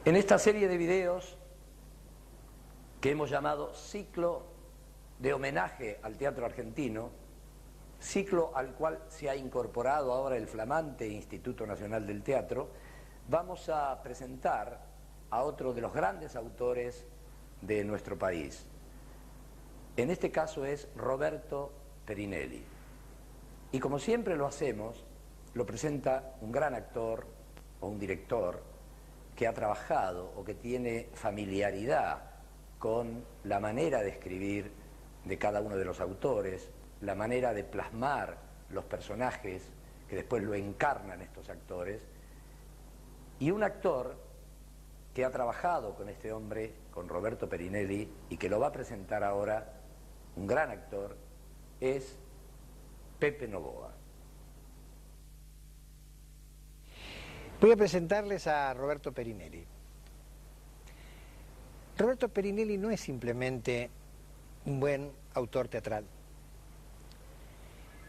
En esta serie de videos que hemos llamado ciclo de homenaje al teatro argentino, ciclo al cual se ha incorporado ahora el flamante Instituto Nacional del Teatro, vamos a presentar a otro de los grandes autores de nuestro país. En este caso es Roberto Perinelli. Y como siempre lo hacemos, lo presenta un gran actor o un director que ha trabajado o que tiene familiaridad con la manera de escribir de cada uno de los autores, la manera de plasmar los personajes que después lo encarnan estos actores, y un actor que ha trabajado con este hombre, con Roberto Perinelli, y que lo va a presentar ahora, un gran actor, es Pepe Novoa. Voy a presentarles a Roberto Perinelli. Roberto Perinelli no es simplemente un buen autor teatral,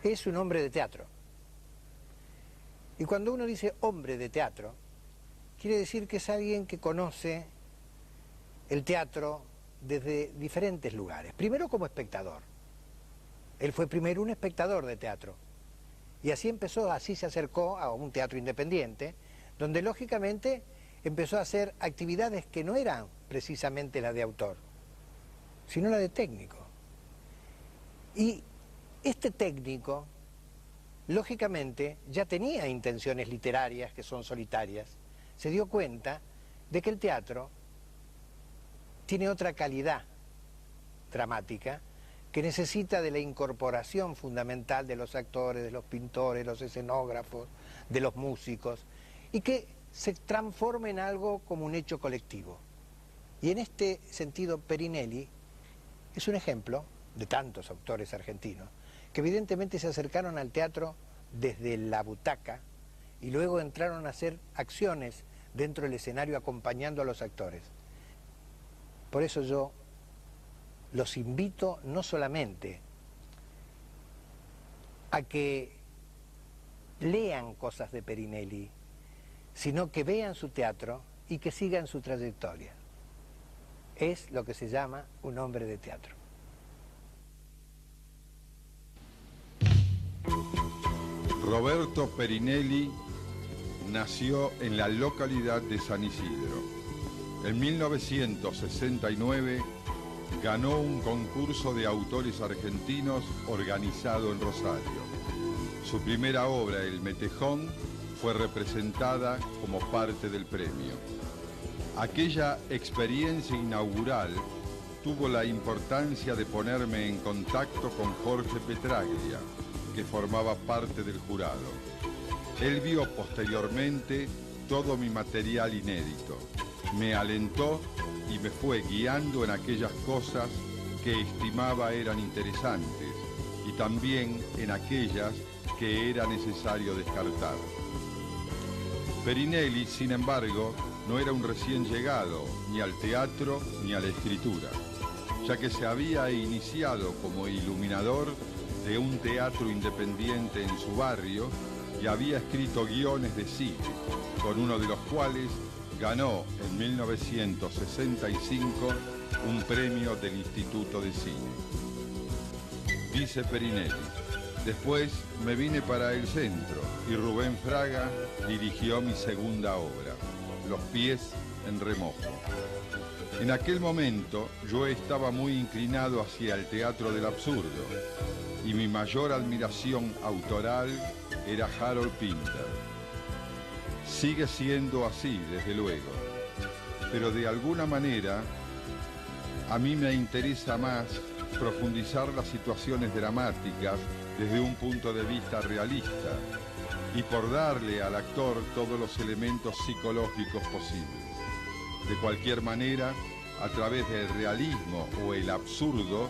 es un hombre de teatro. Y cuando uno dice hombre de teatro, quiere decir que es alguien que conoce el teatro desde diferentes lugares. Primero como espectador. Él fue primero un espectador de teatro. Y así empezó, así se acercó a un teatro independiente, donde lógicamente empezó a hacer actividades que no eran precisamente las de autor, sino la de técnico. Y este técnico, lógicamente, ya tenía intenciones literarias que son solitarias. Se dio cuenta de que el teatro tiene otra calidad dramática, que necesita de la incorporación fundamental de los actores, de los pintores, los escenógrafos, de los músicos, y que se transforma en algo como un hecho colectivo. Y en este sentido Perinelli es un ejemplo de tantos autores argentinos que evidentemente se acercaron al teatro desde la butaca y luego entraron a hacer acciones dentro del escenario acompañando a los actores. Por eso yo los invito no solamente a que lean cosas de Perinelli, sino que vean su teatro y que sigan su trayectoria. Es lo que se llama un hombre de teatro. Roberto Perinelli nació en la localidad de San Isidro. En 1969 ganó un concurso de autores argentinos organizado en Rosario. Su primera obra, El Metejón, fue representada como parte del premio. Aquella experiencia inaugural tuvo la importancia de ponerme en contacto con Jorge Petraglia, que formaba parte del jurado. Él vio posteriormente todo mi material inédito, me alentó y me fue guiando en aquellas cosas que estimaba eran interesantes y también en aquellas que era necesario descartar. Perinelli, sin embargo, no era un recién llegado ni al teatro ni a la escritura, ya que se había iniciado como iluminador de un teatro independiente en su barrio y había escrito guiones de cine, con uno de los cuales ganó en 1965 un premio del Instituto de Cine. Dice Perinelli: después me vine para el centro y Rubén Fraga dirigió mi segunda obra, Los pies en remojo. En aquel momento yo estaba muy inclinado hacia el teatro del absurdo y mi mayor admiración autoral era Harold Pinter. Sigue siendo así, desde luego, pero de alguna manera a mí me interesa más profundizar las situaciones dramáticas desde un punto de vista realista y por darle al actor todos los elementos psicológicos posibles. De cualquier manera, a través del realismo o el absurdo,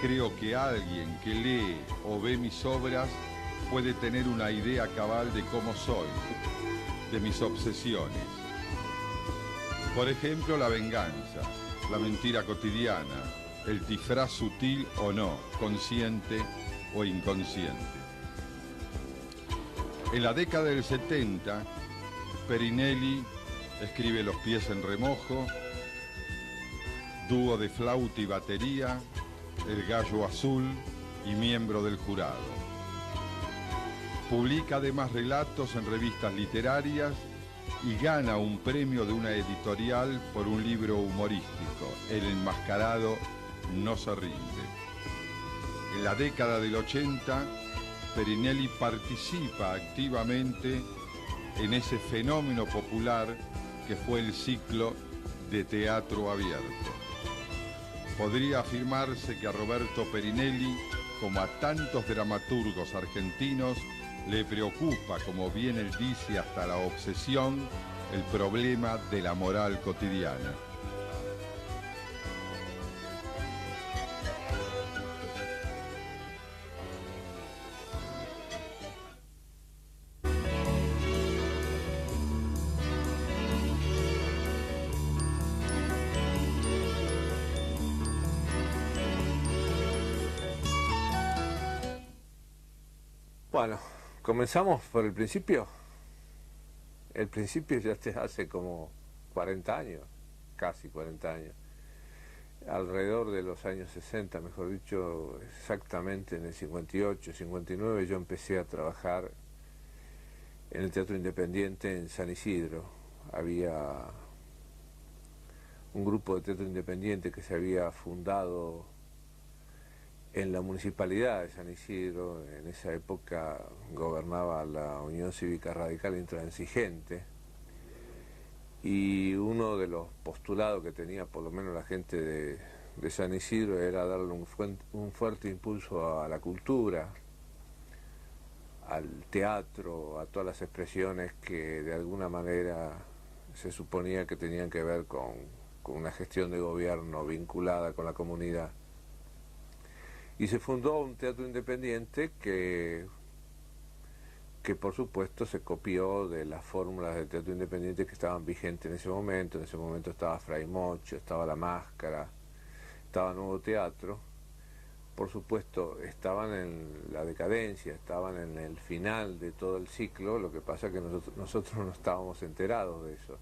creo que alguien que lee o ve mis obras puede tener una idea cabal de cómo soy, de mis obsesiones. Por ejemplo, la venganza, la mentira cotidiana, el disfraz sutil o no, consciente o inconsciente. En la década del 70, Perinelli Escribe Los pies en remojo, dúo de flauta y batería, El gallo azul y miembro del jurado. Publica además relatos en revistas literarias y gana un premio de una editorial por un libro humorístico, El enmascarado no se rinde. En la década del 80, Perinelli participa activamente en ese fenómeno popular que fue el ciclo de teatro abierto. Podría afirmarse que a Roberto Perinelli, como a tantos dramaturgos argentinos, le preocupa, como bien él dice, hasta la obsesión, el problema de la moral cotidiana. Bueno, comenzamos por el principio. El principio ya hace como 40 años, casi 40 años. Alrededor de los años 60, mejor dicho, exactamente en el 58, 59, yo empecé a trabajar en el Teatro Independiente en San Isidro. Había un grupo de teatro independiente que se había fundado en la municipalidad de San Isidro. En esa época gobernaba la Unión Cívica Radical Intransigente, y uno de los postulados que tenía por lo menos la gente de San Isidro era darle un fuerte impulso a la cultura, al teatro, a todas las expresiones que de alguna manera se suponía que tenían que ver con una gestión de gobierno vinculada con la comunidad. Y se fundó un teatro independiente que por supuesto se copió de las fórmulas del teatro independiente que estaban vigentes en ese momento. En ese momento estaba Fray Mocho, estaba La Máscara, estaba Nuevo Teatro. Por supuesto estaban en la decadencia, estaban en el final de todo el ciclo. Lo que pasa es que nosotros no estábamos enterados de eso.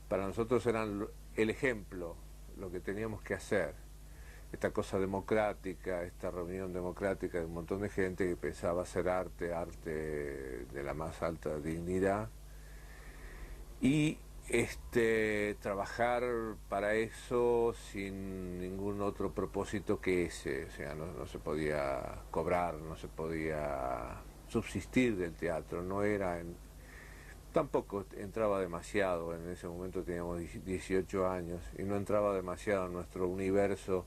Para nosotros eran el ejemplo, lo que teníamos que hacer. Esta cosa democrática, esta reunión democrática de un montón de gente que pensaba hacer arte de la más alta dignidad, y trabajar para eso sin ningún otro propósito que ese. O sea, no se podía cobrar, no se podía subsistir del teatro, tampoco entraba demasiado. En ese momento teníamos 18 años y no entraba demasiado en nuestro universo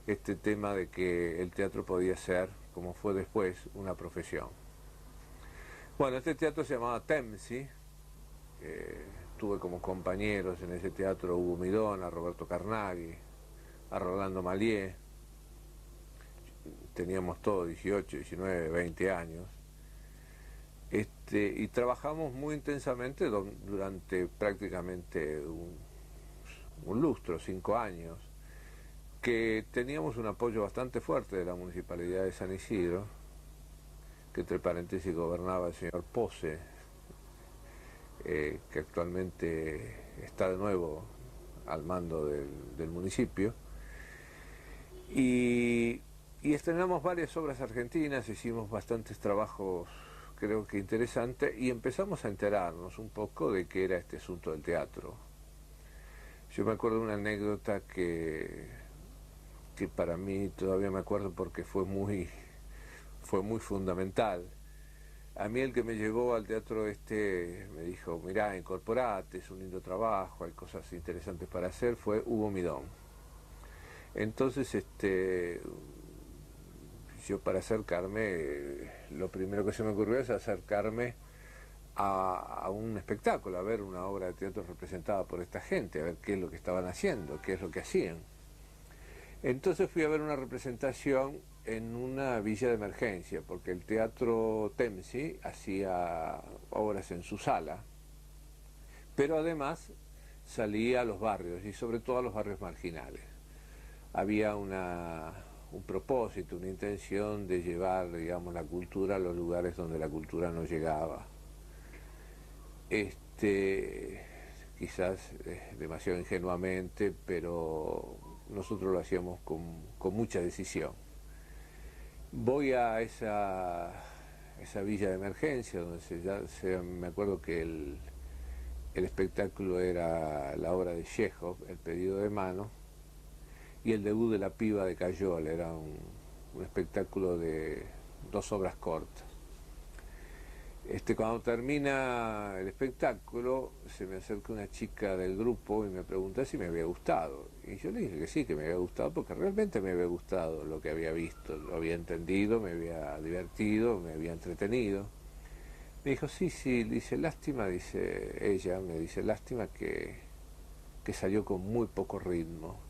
este tema de que el teatro podía ser, como fue después, una profesión. Bueno, este teatro se llamaba Temsi. Tuve como compañeros en ese teatro a Hugo Midón, a Roberto Carnaghi, a Rolando Malié. Teníamos todos 18, 19, 20 años. Y trabajamos muy intensamente durante prácticamente un lustro, 5 años, que teníamos un apoyo bastante fuerte de la Municipalidad de San Isidro, que entre paréntesis gobernaba el señor Pose, que actualmente está de nuevo al mando del municipio. Y estrenamos varias obras argentinas, hicimos bastantes trabajos, creo que interesantes, y empezamos a enterarnos un poco de qué era este asunto del teatro. Yo me acuerdo de una anécdota que para mí todavía me acuerdo porque fue muy fundamental. A mí el que me llevó al teatro me dijo: mirá, incorporate, es un lindo trabajo, hay cosas interesantes para hacer, fue Hugo Midón. Entonces, yo para acercarme, lo primero que se me ocurrió es acercarme a un espectáculo, a ver una obra de teatro representada por esta gente, a ver qué es lo que estaban haciendo, qué es lo que hacían. Entonces fui a ver una representación en una villa de emergencia, porque el Teatro Temsi hacía obras en su sala, pero además salía a los barrios, y sobre todo a los barrios marginales. Había un propósito, una intención de llevar, digamos, la cultura a los lugares donde la cultura no llegaba. Que quizás demasiado ingenuamente, pero nosotros lo hacíamos con mucha decisión. Voy a esa villa de emergencia, donde me acuerdo que el espectáculo era la obra de Chekhov, El pedido de mano, y el debut de La piba de Cayol, era un espectáculo de 2 obras cortas. Cuando termina el espectáculo, se me acerca una chica del grupo y me pregunta si me había gustado. Y yo le dije que sí, que me había gustado, porque realmente me había gustado lo que había visto, lo había entendido, me había divertido, me había entretenido. Me dijo, sí, dice, lástima, me dice, lástima que salió con muy poco ritmo.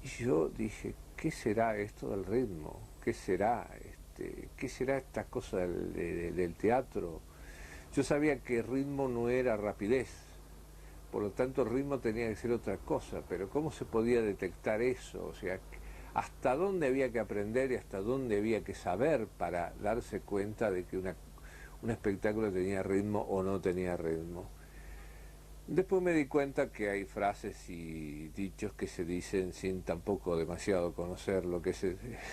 Y yo dije, ¿qué será esto del ritmo? ¿Qué será esta cosa del teatro? Yo sabía que ritmo no era rapidez, por lo tanto el ritmo tenía que ser otra cosa, pero ¿cómo se podía detectar eso? O sea, ¿hasta dónde había que aprender y hasta dónde había que saber para darse cuenta de que un espectáculo tenía ritmo o no tenía ritmo? Después me di cuenta que hay frases y dichos que se dicen sin tampoco demasiado conocer lo que es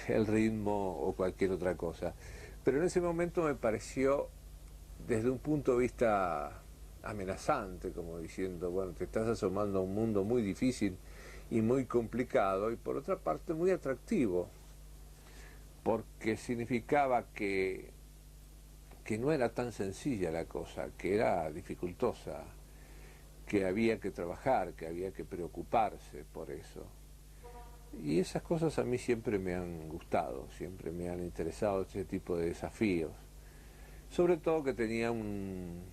el ritmo o cualquier otra cosa. Pero en ese momento me pareció, desde un punto de vista amenazante, como diciendo, bueno, te estás asomando a un mundo muy difícil y muy complicado, y por otra parte muy atractivo, porque significaba que no era tan sencilla la cosa, que era dificultosa, que había que trabajar, que había que preocuparse por eso. Y esas cosas a mí siempre me han gustado, siempre me han interesado ese tipo de desafíos. Sobre todo que tenía un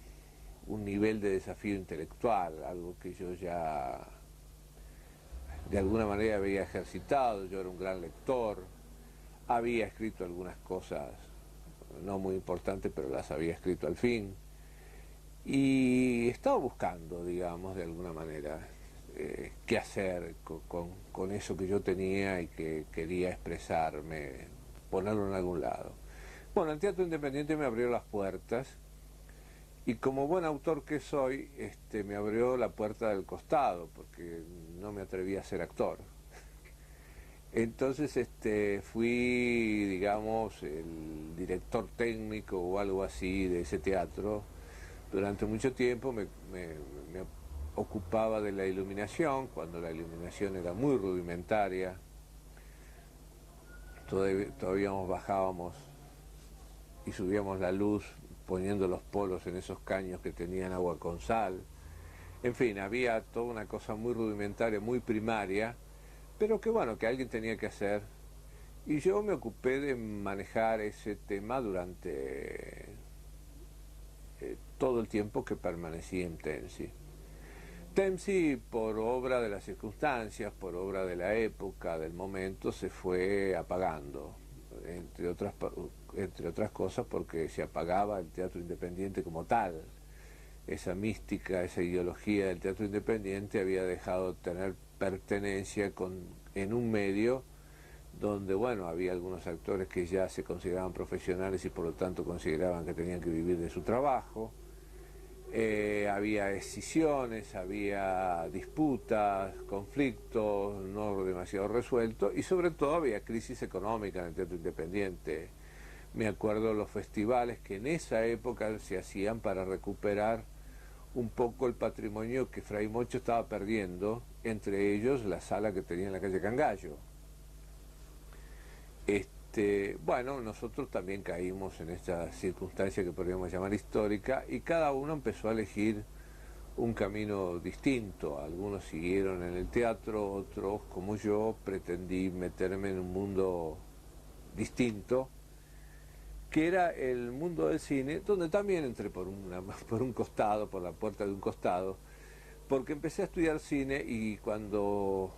nivel de desafío intelectual, algo que yo ya de alguna manera había ejercitado. Yo era un gran lector, había escrito algunas cosas no muy importantes, pero las había escrito al fin. Y estaba buscando, digamos, de alguna manera, qué hacer con eso que yo tenía y que quería expresarme, ponerlo en algún lado. Bueno, el teatro independiente me abrió las puertas, y como buen autor que soy, me abrió la puerta del costado, porque no me atreví a ser actor. Entonces fui, digamos, el director técnico o algo así de ese teatro. Durante mucho tiempo me ocupaba de la iluminación, cuando la iluminación era muy rudimentaria. Todavía bajábamos y subíamos la luz poniendo los polos en esos caños que tenían agua con sal. En fin, había toda una cosa muy rudimentaria, muy primaria, pero que bueno, que alguien tenía que hacer. Y yo me ocupé de manejar ese tema durante todo el tiempo que permanecí en TEMSI. TEMSI, por obra de las circunstancias, por obra de la época, del momento, se fue apagando, entre otras cosas porque se apagaba el teatro independiente como tal. Esa mística, esa ideología del teatro independiente había dejado de tener pertenencia en un medio donde, bueno, había algunos actores que ya se consideraban profesionales y por lo tanto consideraban que tenían que vivir de su trabajo. Había escisiones, había disputas, conflictos no demasiado resueltos, y sobre todo había crisis económica en el teatro independiente. Me acuerdo los festivales que en esa época se hacían para recuperar un poco el patrimonio que Fray Mocho estaba perdiendo, entre ellos la sala que tenía en la calle Cangallo. Bueno, nosotros también caímos en esta circunstancia que podríamos llamar histórica, y cada uno empezó a elegir un camino distinto. Algunos siguieron en el teatro, otros, como yo, pretendí meterme en un mundo distinto, que era el mundo del cine, donde también entré por un costado, por la puerta de un costado, porque empecé a estudiar cine, y cuando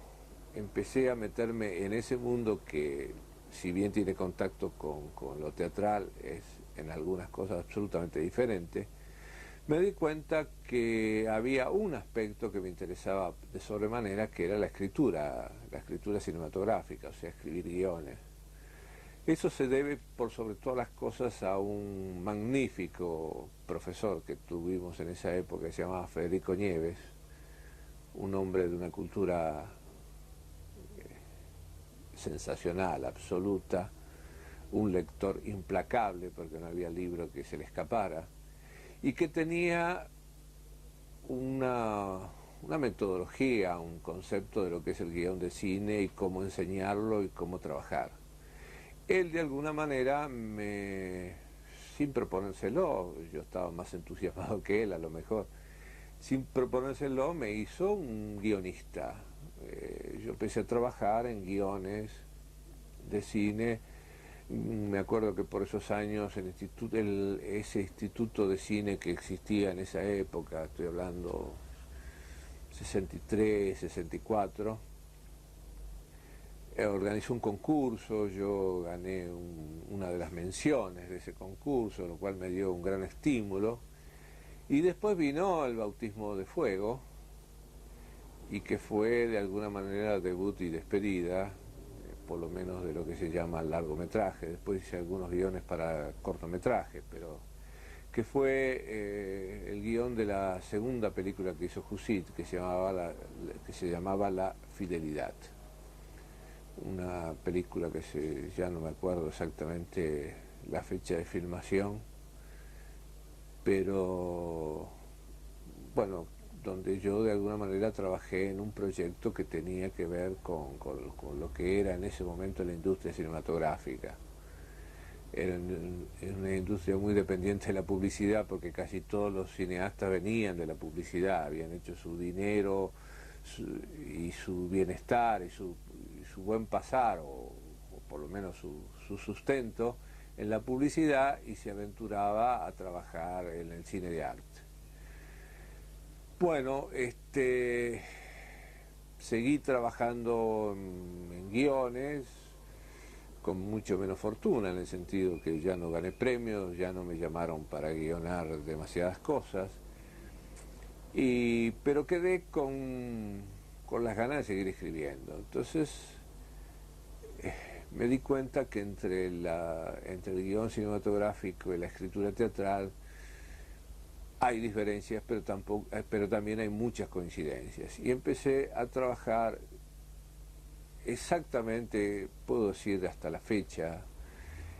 empecé a meterme en ese mundo que, si bien tiene contacto con lo teatral, es en algunas cosas absolutamente diferente, me di cuenta que había un aspecto que me interesaba de sobremanera, que era la escritura cinematográfica, o sea, escribir guiones. Eso se debe, por sobre todas las cosas, a un magnífico profesor que tuvimos en esa época, que se llamaba Federico Nieves, un hombre de una cultura sensacional, absoluta, un lector implacable, porque no había libro que se le escapara, y que tenía una metodología, un concepto de lo que es el guión de cine y cómo enseñarlo y cómo trabajar. Él de alguna manera sin proponérselo, yo estaba más entusiasmado que él a lo mejor, sin proponérselo me hizo un guionista. Yo empecé a trabajar en guiones de cine. Me acuerdo que por esos años ese instituto de cine que existía en esa época, estoy hablando 63, 64, organizó un concurso, yo gané una de las menciones de ese concurso, lo cual me dio un gran estímulo. Y después vino el Bautismo de Fuego, y que fue de alguna manera debut y despedida, por lo menos de lo que se llama largometraje. Después hice algunos guiones para cortometraje, pero que fue el guión de la segunda película que hizo Jusit, que se llamaba La Fidelidad. Una película que ya no me acuerdo exactamente la fecha de filmación, pero bueno, donde yo de alguna manera trabajé en un proyecto que tenía que ver con lo que era en ese momento la industria cinematográfica. Era una industria muy dependiente de la publicidad, porque casi todos los cineastas venían de la publicidad, habían hecho su dinero y su bienestar y su buen pasar, o por lo menos su sustento en la publicidad, y se aventuraba a trabajar en el cine de arte. Bueno, seguí trabajando en guiones con mucho menos fortuna, en el sentido que ya no gané premios, ya no me llamaron para guionar demasiadas cosas, pero quedé con las ganas de seguir escribiendo. Entonces me di cuenta que entre el guión cinematográfico y la escritura teatral hay diferencias, pero también hay muchas coincidencias. Y empecé a trabajar exactamente, puedo decir hasta la fecha,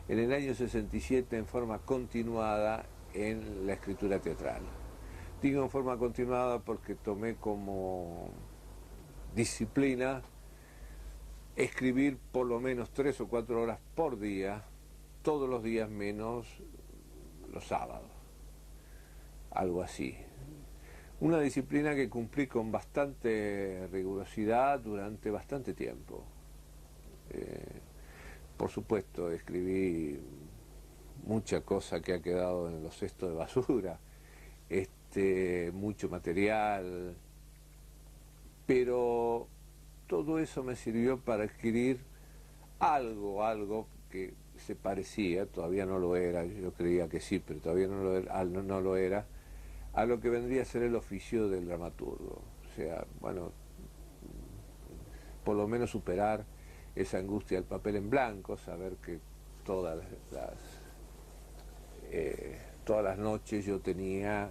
en el año 67 en forma continuada en la escritura teatral. Digo en forma continuada porque tomé como disciplina escribir por lo menos 3 o 4 horas por día, todos los días menos los sábados. Algo así. Una disciplina que cumplí con bastante rigurosidad durante bastante tiempo. Por supuesto, escribí mucha cosa que ha quedado en los cestos de basura, mucho material, pero todo eso me sirvió para adquirir algo que se parecía, todavía no lo era, yo creía que sí, pero todavía no lo era, a lo que vendría a ser el oficio del dramaturgo. O sea, bueno, por lo menos superar esa angustia del papel en blanco, saber que todas las noches yo tenía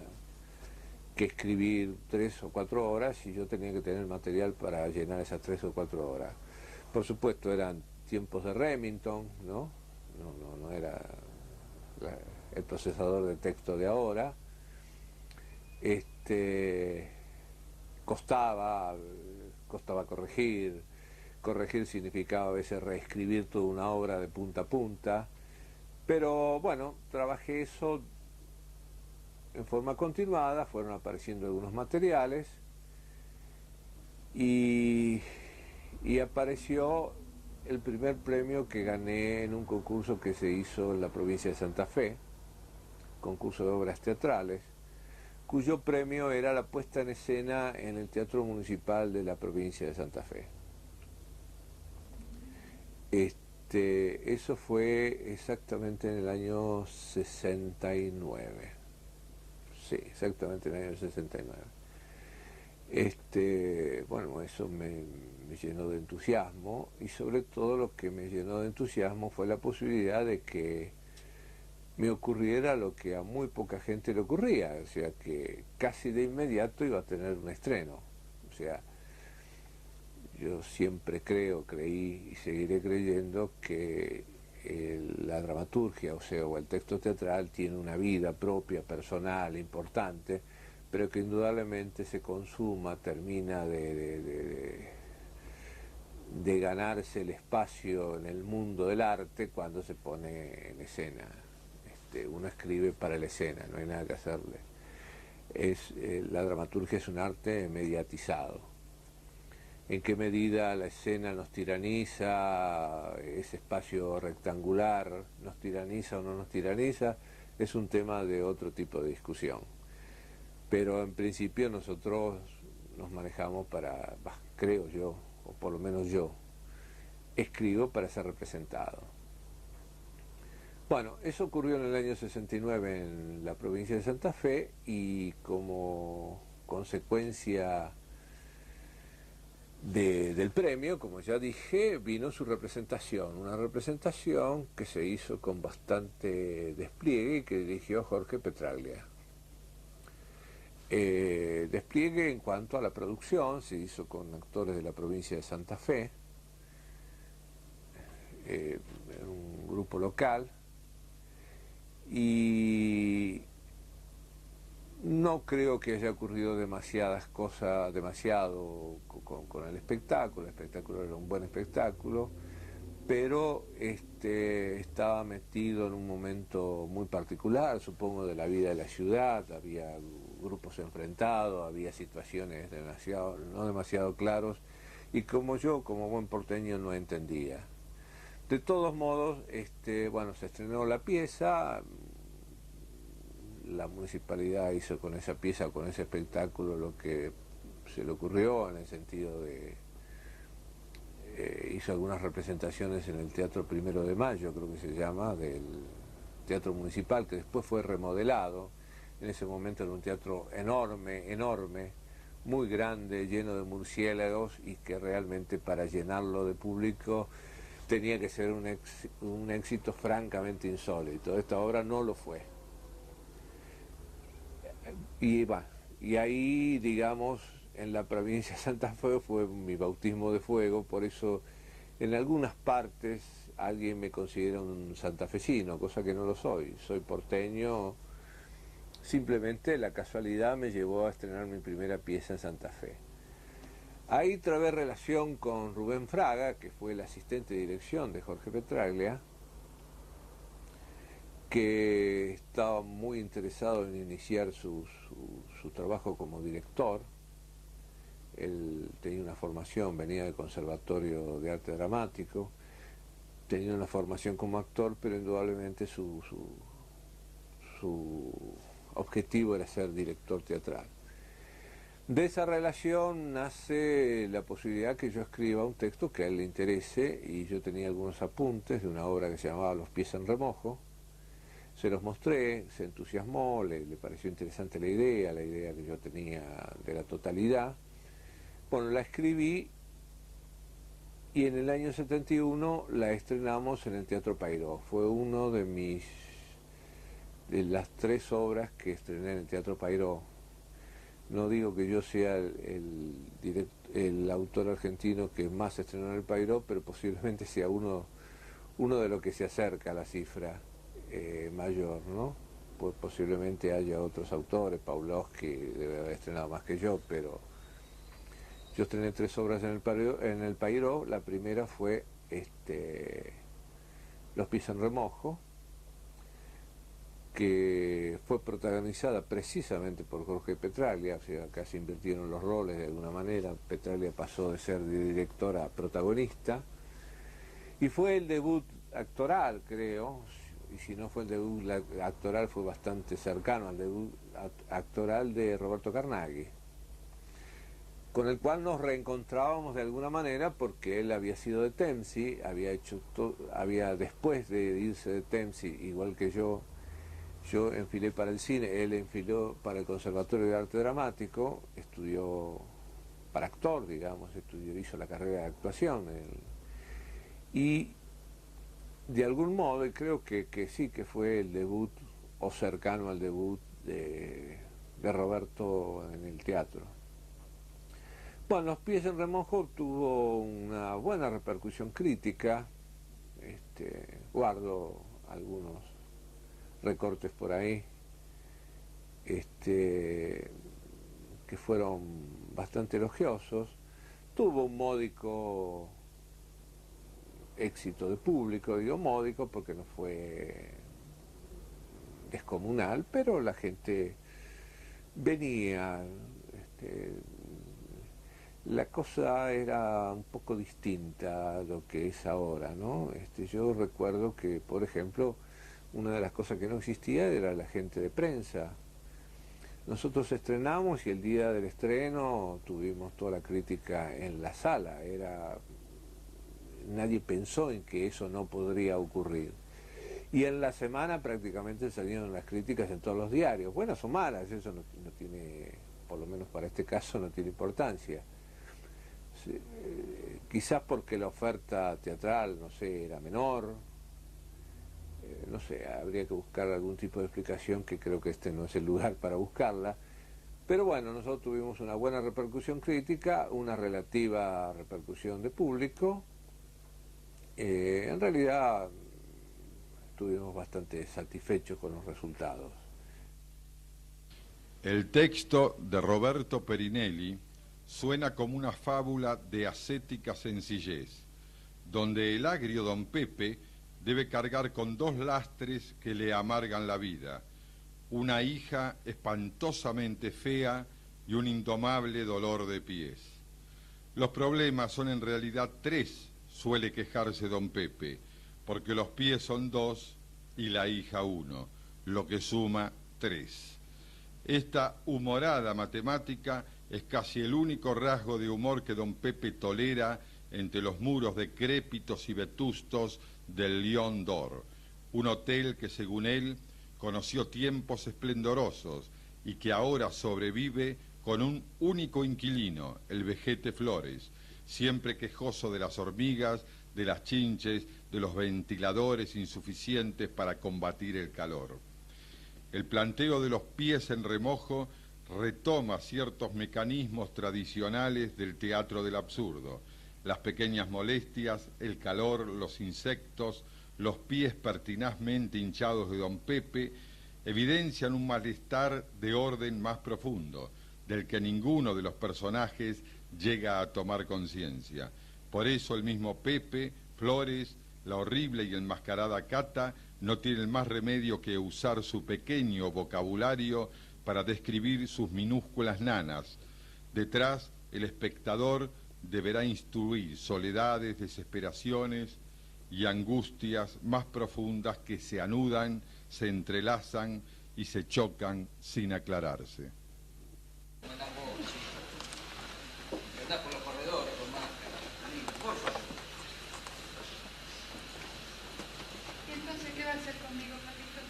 que escribir 3 o 4 horas y yo tenía que tener material para llenar esas 3 o 4 horas. Por supuesto, eran tiempos de Remington, ¿no? No era el procesador de texto de ahora. Costaba corregir significaba a veces reescribir toda una obra de punta a punta, pero bueno, trabajé eso en forma continuada, fueron apareciendo algunos materiales y apareció el primer premio que gané en un concurso que se hizo en la provincia de Santa Fe, concurso de obras teatrales, cuyo premio era la puesta en escena en el Teatro Municipal de la provincia de Santa Fe. Eso fue exactamente en el año 69. Sí, exactamente en el año 69. Bueno, eso me llenó de entusiasmo, y sobre todo lo que me llenó de entusiasmo fue la posibilidad de que me ocurriera lo que a muy poca gente le ocurría, o sea, que casi de inmediato iba a tener un estreno. O sea, yo siempre creí y seguiré creyendo que la dramaturgia, o el texto teatral tiene una vida propia, personal, importante, pero que indudablemente se consuma, termina de ganarse el espacio en el mundo del arte cuando se pone en escena. Uno escribe para la escena, no hay nada que hacerle. La dramaturgia es un arte mediatizado. ¿En qué medida la escena nos tiraniza, ese espacio rectangular nos tiraniza o no nos tiraniza? Es un tema de otro tipo de discusión. Pero en principio nosotros nos manejamos para, creo yo, o por lo menos yo, escribo para ser representado. Bueno, eso ocurrió en el año 69 en la provincia de Santa Fe, y como consecuencia del premio, como ya dije, vino su representación, una representación que se hizo con bastante despliegue y que dirigió Jorge Petraglia. Despliegue en cuanto a la producción, se hizo con actores de la provincia de Santa Fe, un grupo local, y no creo que haya ocurrido demasiado con el espectáculo era un buen espectáculo, pero estaba metido en un momento muy particular, supongo, de la vida de la ciudad. Había grupos enfrentados, había situaciones no demasiado claros, y como yo, como buen porteño, no entendía. De todos modos, bueno, se estrenó la pieza, la municipalidad hizo con esa pieza, con ese espectáculo, lo que se le ocurrió, en el sentido de hizo algunas representaciones en el Teatro Primero de Mayo, creo que se llama, del Teatro Municipal, que después fue remodelado. En ese momento era un teatro enorme, muy grande, lleno de murciélagos, y que realmente para llenarlo de público tenía que ser un éxito francamente insólito. Esta obra no lo fue. Y ahí, digamos, en la provincia de Santa Fe fue mi bautismo de fuego. Por eso en algunas partes alguien me considera un santafesino, cosa que no lo soy. Soy porteño. Simplemente la casualidad me llevó a estrenar mi primera pieza en Santa Fe. Ahí trabé relación con Rubén Fraga, que fue el asistente de dirección de Jorge Petraglia, que estaba muy interesado en iniciar su trabajo como director. Él tenía una formación, venía del Conservatorio de Arte Dramático, tenía una formación como actor, pero indudablemente su objetivo era ser director teatral. De esa relación nace la posibilidad que yo escriba un texto que a él le interese, y yo tenía algunos apuntes de una obra que se llamaba Los pies en remojo. Se los mostré, se entusiasmó, le pareció interesante la idea que yo tenía de la totalidad. Bueno, la escribí, y en el año 71 la estrenamos en el Teatro Payró. Fue uno de las 3 obras que estrené en el Teatro Payró. No digo que yo sea el autor argentino que más estrenó en el Payró, pero posiblemente sea uno de los que se acerca a la cifra mayor, ¿no? Pues posiblemente haya otros autores, Pavlovsky debe haber estrenado más que yo, pero yo estrené 3 obras en el Payró. La primera fue Los pies en remojo, que fue protagonizada precisamente por Jorge Petraglia. O sea, acá se invirtieron los roles de alguna manera. Petraglia pasó de ser director a protagonista, y fue el debut actoral, creo, y si no fue el debut actoral, fue bastante cercano al debut actoral de Roberto Carnaghi, con el cual nos reencontrábamos de alguna manera, porque él había sido de Temsi, había después de irse de Temsi, igual que yo enfilé para el cine, él enfiló para el Conservatorio de Arte Dramático, estudió para actor, digamos, hizo la carrera de actuación. Y de algún modo, y creo que sí, que fue el debut, o cercano al debut de Roberto en el teatro. Bueno, Los pies en remojo tuvo una buena repercusión crítica, guardo algunos recortes por ahí, que fueron bastante elogiosos. Tuvo un módico éxito de público, digo módico porque no fue descomunal, pero la gente venía, la cosa era un poco distinta a lo que es ahora, ¿no? Yo recuerdo que, por ejemplo, una de las cosas que no existía era la gente de prensa. Nosotros estrenamos y el día del estreno tuvimos toda la crítica en la sala. Nadie pensó en que eso no podría ocurrir. Y en la semana prácticamente salieron las críticas en todos los diarios, buenas o malas, eso no tiene, por lo menos para este caso, no tiene importancia. Quizás porque la oferta teatral, no sé, era menor, no sé, habría que buscar algún tipo de explicación, que creo que este no es el lugar para buscarla. Pero bueno, nosotros tuvimos una buena repercusión crítica, una relativa repercusión de público. En realidad estuvimos bastante satisfechos con los resultados. El texto de Roberto Perinelli suena como una fábula de ascética sencillez, donde el agrio don Pepe debe cargar con dos lastres que le amargan la vida: una hija espantosamente fea y un indomable dolor de pies. Los problemas son en realidad tres, suele quejarse don Pepe, porque los pies son dos y la hija uno, lo que suma tres. Esta humorada matemática es casi el único rasgo de humor que don Pepe tolera entre los muros decrépitos y vetustos del Lion d'Or, un hotel que, según él, conoció tiempos esplendorosos y que ahora sobrevive con un único inquilino, el vejete Flores, siempre quejoso de las hormigas, de las chinches, de los ventiladores insuficientes para combatir el calor. El planteo de los pies en remojo retoma ciertos mecanismos tradicionales del teatro del absurdo: las pequeñas molestias, el calor, los insectos, los pies pertinazmente hinchados de don Pepe, evidencian un malestar de orden más profundo, del que ninguno de los personajes llega a tomar conciencia. Por eso el mismo Pepe, Flores, la horrible y enmascarada Cata no tienen más remedio que usar su pequeño vocabulario para describir sus minúsculas nanas. Detrás, el espectador deberá instruir soledades, desesperaciones y angustias más profundas que se anudan, se entrelazan y se chocan sin aclararse. Andás por los corredores con máscara, por favor. ¿Y entonces qué va a hacer conmigo, papito?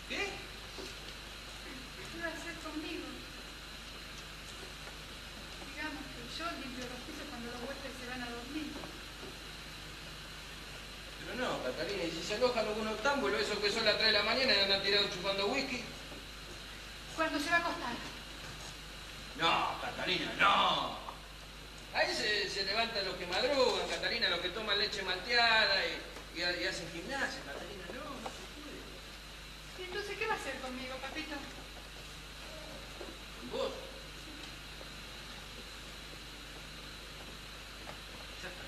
¿Qué? ¿Qué va a hacer conmigo? Digamos que yo limpio los pisos cuando los huéspedes se van a dormir. Pero no, Catalina, y si se alojan algunos octámbulos, esos que son las 3 de la mañana y andan tirados chupando whisky. Cuando se va a acostar. No, Catalina, no. Ahí se levantan los que madrugan, Catalina, los que toman leche malteada y hacen gimnasia, Catalina, no se puede. ¿Y entonces qué va a hacer conmigo, papito? ¿Con vos? Ya está.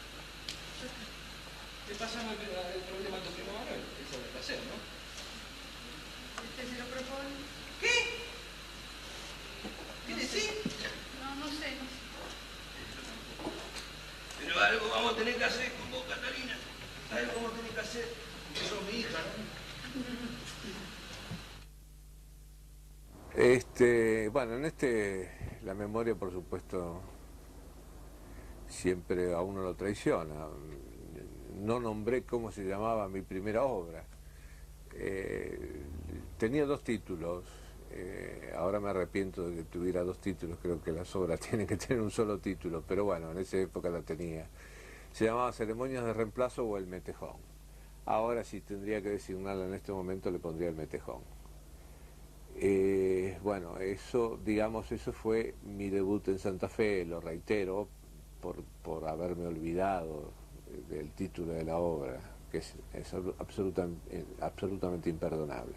Le pasamos el problema a tu primo Manuel, eso debe hacer, ¿no? ¿Usted se lo propone? ¿Qué? ¿Qué decís? No sé. Pero algo vamos a tener que hacer con vos, Catalina. Algo vamos a tener que hacer, porque sos mi hija, ¿no? Bueno, la memoria, por supuesto, siempre a uno lo traiciona. No nombré cómo se llamaba mi primera obra. Tenía dos títulos. Ahora me arrepiento de que tuviera 2 títulos, creo que las obras tienen que tener un solo título, pero bueno, en esa época la tenía. Se llamaba Ceremonias de Reemplazo o El Metejón. Ahora si tendría que designarla en este momento le pondría El Metejón. Bueno, eso, digamos, eso fue mi debut en Santa Fe, lo reitero, por haberme olvidado del título de la obra, que es absolutamente imperdonable.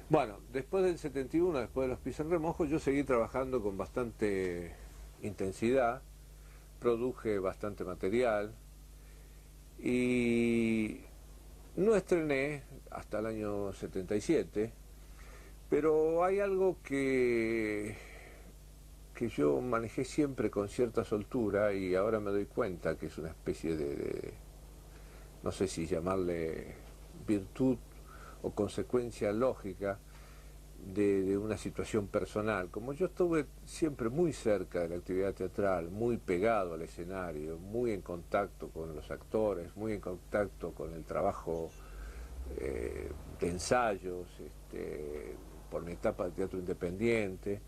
Bueno, después del 71, después de Los Pies en Remojo, yo seguí trabajando con bastante intensidad, produje bastante material y no estrené hasta el año 77, pero hay algo que yo manejé siempre con cierta soltura y ahora me doy cuenta que es una especie de no sé si llamarle virtud o consecuencia lógica de una situación personal. Como yo estuve siempre muy cerca de la actividad teatral, muy pegado al escenario, muy en contacto con los actores, muy en contacto con el trabajo de ensayos, por mi etapa de teatro independiente,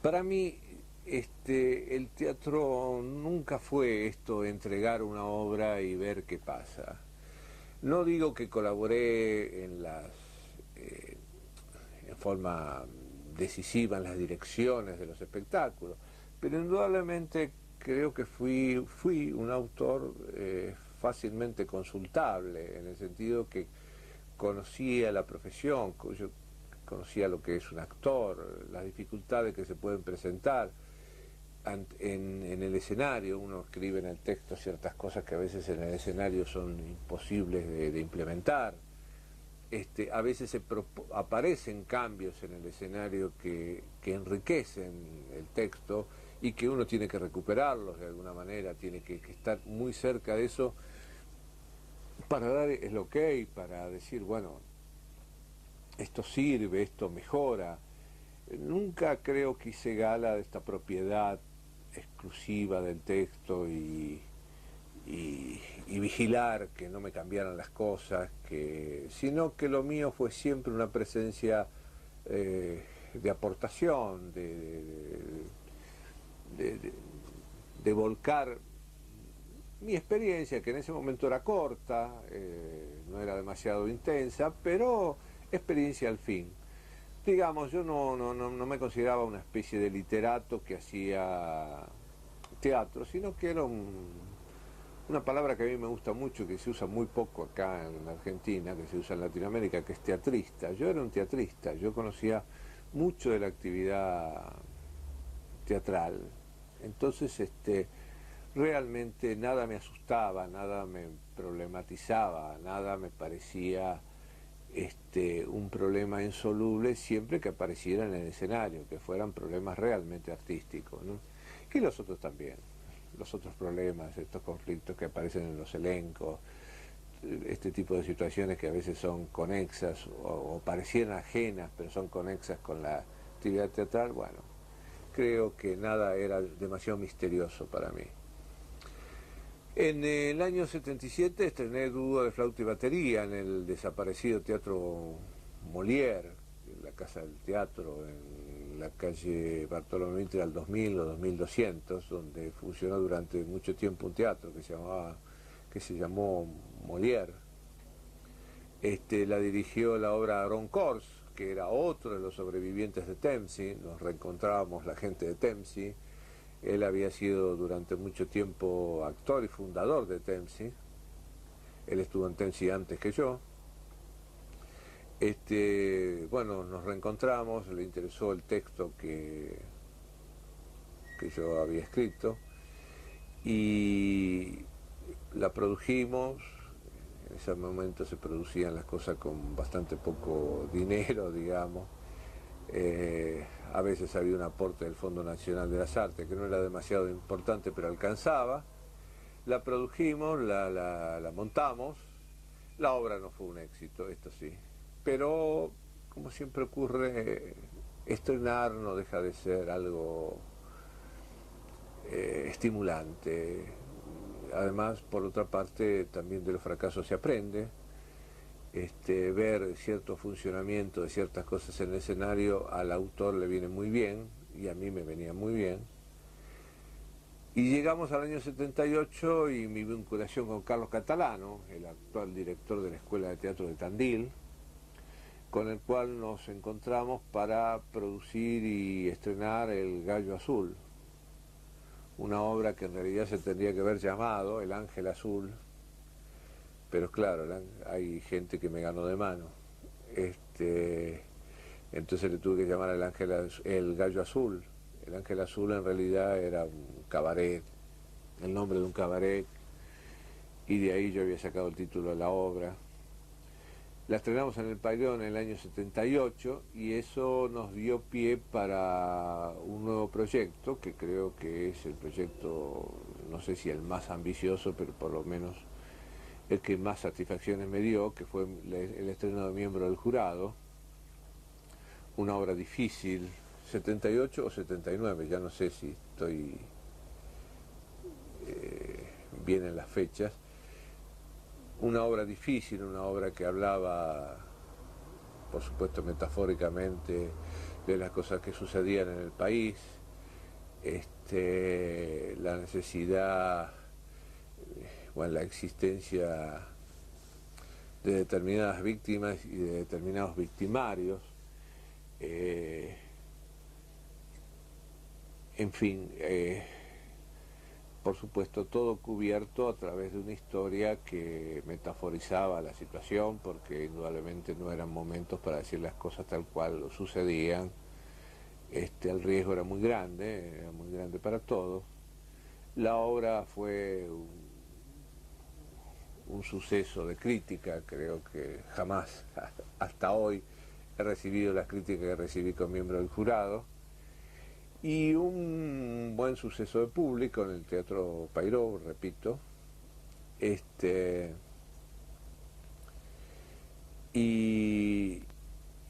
para mí el teatro nunca fue esto, entregar una obra y ver qué pasa. No digo que colaboré en forma decisiva en las direcciones de los espectáculos, pero indudablemente creo que fui un autor fácilmente consultable, en el sentido que conocía la profesión, yo conocía lo que es un actor, las dificultades que se pueden presentar en el escenario. Uno escribe en el texto ciertas cosas que a veces en el escenario son imposibles de implementar. A veces aparecen cambios en el escenario que enriquecen el texto y que uno tiene que recuperarlos de alguna manera, tiene que estar muy cerca de eso para dar el ok, para decir, bueno, esto sirve, esto mejora. Nunca creo que hice gala de esta propiedad exclusiva del texto y vigilar que no me cambiaran las cosas, sino que lo mío fue siempre una presencia de aportación, de volcar mi experiencia, que en ese momento era corta, no era demasiado intensa, pero experiencia al fin. Digamos, yo no me consideraba una especie de literato que hacía teatro, sino que era una palabra que a mí me gusta mucho, que se usa muy poco acá en Argentina, que se usa en Latinoamérica, que es teatrista. Yo era un teatrista, yo conocía mucho de la actividad teatral. Entonces, realmente nada me asustaba, nada me problematizaba, nada me parecía un problema insoluble siempre que apareciera en el escenario, que fueran problemas realmente artísticos, ¿no? Y los otros también, los otros problemas, estos conflictos que aparecen en los elencos, este tipo de situaciones que a veces son conexas o parecieran ajenas, pero son conexas con la actividad teatral. Bueno, creo que nada era demasiado misterioso para mí. En el año 77 estrené Dúo de flauta y batería en el desaparecido Teatro Molière, en la Casa del Teatro, en la calle Bartolomé Mitre al 2000 o 2200, donde funcionó durante mucho tiempo un teatro que se llamó Molière. La dirigió la obra Aaron Kors, que era otro de los sobrevivientes de Temsi. Nos reencontrábamos la gente de Temsi. Él había sido durante mucho tiempo actor y fundador de Temsi. Él estuvo en Temsi antes que yo. Bueno, nos reencontramos, le interesó el texto que yo había escrito y la produjimos. En ese momento se producían las cosas con bastante poco dinero, digamos. A veces había un aporte del Fondo Nacional de las Artes que no era demasiado importante, pero alcanzaba. La produjimos, la montamos. La obra no fue un éxito, esto sí. Pero, como siempre ocurre, estrenar no deja de ser algo estimulante. Además, por otra parte, también de los fracasos se aprende. ver cierto funcionamiento de ciertas cosas en el escenario al autor le viene muy bien, y a mí me venía muy bien. Y llegamos al año 78 y mi vinculación con Carlos Catalano, el actual director de la Escuela de Teatro de Tandil, con el cual nos encontramos para producir y estrenar El Gallo Azul, una obra que en realidad se tendría que haber llamado El Ángel Azul, pero claro, hay gente que me ganó de mano. Entonces le tuve que llamar El Gallo Azul. El Ángel Azul en realidad era un cabaret, el nombre de un cabaret, y de ahí yo había sacado el título de la obra. La estrenamos en el Pairón en el año 78 y eso nos dio pie para un nuevo proyecto, que creo que es el proyecto, no sé si el más ambicioso, pero por lo menos el que más satisfacciones me dio, que fue el estreno de Miembro del Jurado, una obra difícil, 78 o 79, ya no sé si estoy bien en las fechas. Una obra difícil, una obra que hablaba, por supuesto metafóricamente, de las cosas que sucedían en el país, la necesidad, bueno, la existencia de determinadas víctimas y de determinados victimarios, en fin, por supuesto todo cubierto a través de una historia que metaforizaba la situación, porque indudablemente no eran momentos para decir las cosas tal cual sucedían. El riesgo era muy grande para todos. La obra fue un suceso de crítica, creo que jamás hasta hoy he recibido las críticas que recibí con Miembro del Jurado, y un buen suceso de público en el Teatro Pairó, repito. Y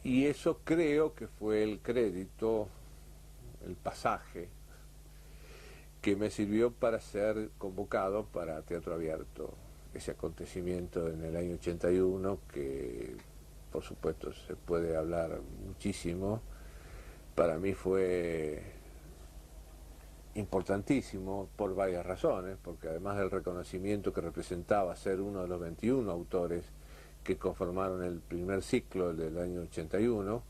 eso creo que fue el crédito, el pasaje que me sirvió para ser convocado para Teatro Abierto, ese acontecimiento en el año 81 que por supuesto se puede hablar muchísimo. Para mí fue importantísimo por varias razones, porque además del reconocimiento que representaba ser uno de los 21 autores que conformaron el primer ciclo del año 81,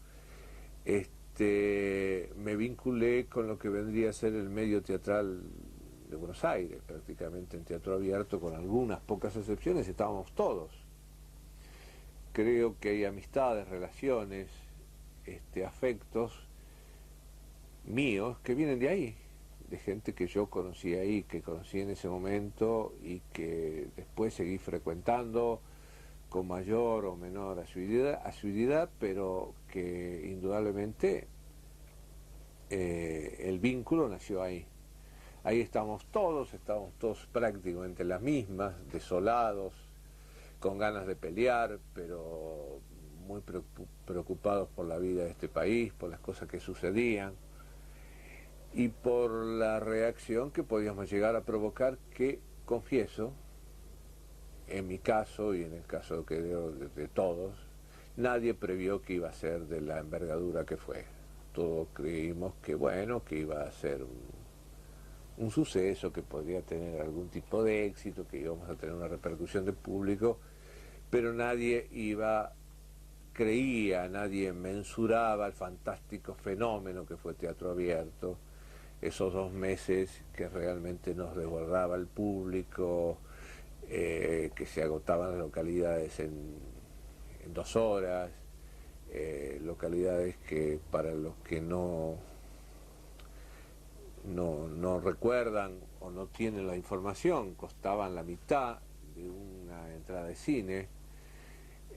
me vinculé con lo que vendría a ser el medio teatral de Buenos Aires, prácticamente en Teatro Abierto, con algunas pocas excepciones, estábamos todos. Creo que hay amistades, relaciones, afectos míos que vienen de ahí, de gente que yo conocí ahí, que conocí en ese momento y que después seguí frecuentando con mayor o menor asiduidad, pero que indudablemente el vínculo nació ahí. Ahí estábamos todos prácticamente las mismas, desolados, con ganas de pelear, pero muy preocupados por la vida de este país, por las cosas que sucedían y por la reacción que podíamos llegar a provocar, que, confieso, en mi caso y en el caso que de todos, nadie previó que iba a ser de la envergadura que fue. Todos creímos que, bueno, que iba a ser un suceso, que podría tener algún tipo de éxito, que íbamos a tener una repercusión de público, pero nadie creía, nadie mensuraba el fantástico fenómeno que fue Teatro Abierto, esos 2 meses que realmente nos desbordaba el público, que se agotaban las localidades en 2 horas, localidades que, para los que no recuerdan o no tienen la información, costaban la mitad de una entrada de cine,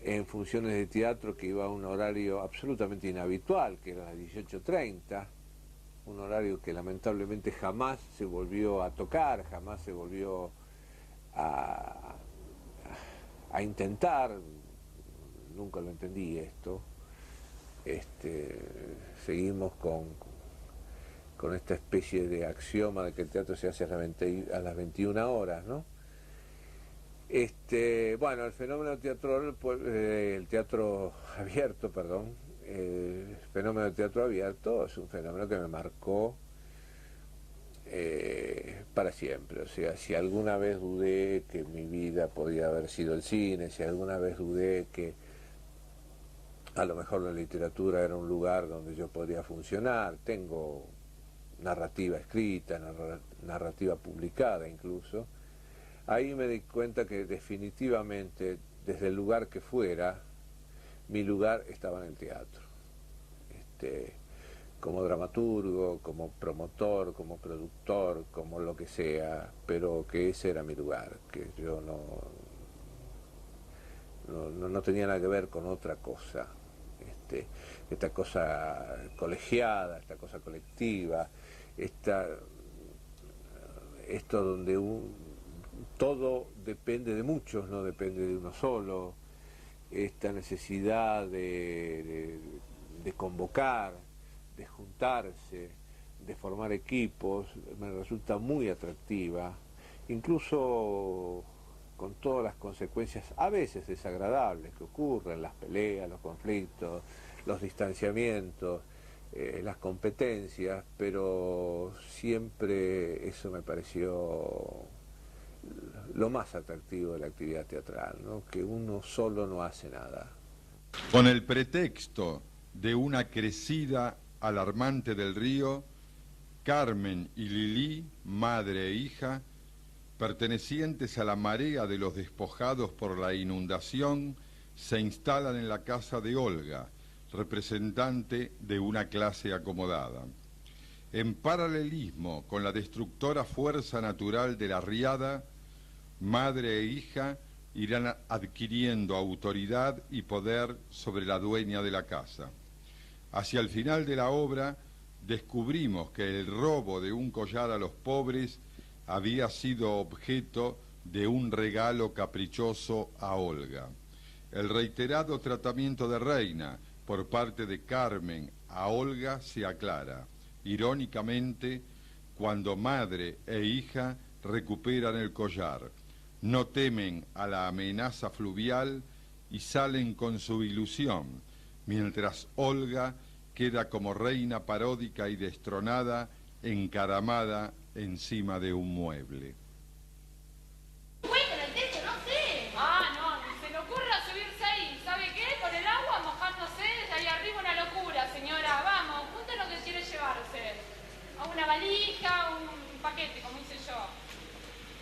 en funciones de teatro que iba a un horario absolutamente inhabitual, que era las 18:30, un horario que lamentablemente jamás se volvió a tocar, jamás se volvió a intentar. Nunca lo entendí esto. Seguimos con esta especie de axioma de que el teatro se hace a las 21 horas, ¿no? Bueno, el fenómeno teatral, el teatro abierto, perdón, el fenómeno del teatro abierto es un fenómeno que me marcó para siempre. O sea, si alguna vez dudé que mi vida podía haber sido el cine, si alguna vez dudé que a lo mejor la literatura era un lugar donde yo podría funcionar, tengo narrativa escrita, narrativa publicada incluso, ahí me di cuenta que definitivamente, desde el lugar que fuera, mi lugar estaba en el teatro. Como dramaturgo, como promotor, como productor, como lo que sea, pero que ese era mi lugar, que yo no tenía nada que ver con otra cosa. Esta cosa colegiada, esta cosa colectiva, esto donde todo depende de muchos, no depende de uno solo, esta necesidad de convocar, de juntarse, de formar equipos, me resulta muy atractiva, incluso con todas las consecuencias a veces desagradables que ocurren, las peleas, los conflictos, los distanciamientos, las competencias, pero siempre eso me pareció lo más atractivo de la actividad teatral, ¿no? Que uno solo no hace nada. Con el pretexto de una crecida alarmante del río, Carmen y Lili, madre e hija, pertenecientes a la marea de los despojados por la inundación, se instalan en la casa de Olga, representante de una clase acomodada. En paralelismo con la destructora fuerza natural de la riada, madre e hija irán adquiriendo autoridad y poder sobre la dueña de la casa. Hacia el final de la obra descubrimos que el robo de un collar a los pobres había sido objeto de un regalo caprichoso a Olga. El reiterado tratamiento de reina por parte de Carmen a Olga se aclara, irónicamente, cuando madre e hija recuperan el collar, no temen a la amenaza fluvial y salen con su ilusión, mientras Olga queda como reina paródica y destronada, encaramada encima de un mueble. Bueno, el techo, no sé. No, ni se le ocurra subirse ahí. ¿Sabe qué? Con el agua mojándose desde ahí arriba, una locura, señora. Vamos, junte lo que quiere llevarse. A una valija, un paquete, como hice yo.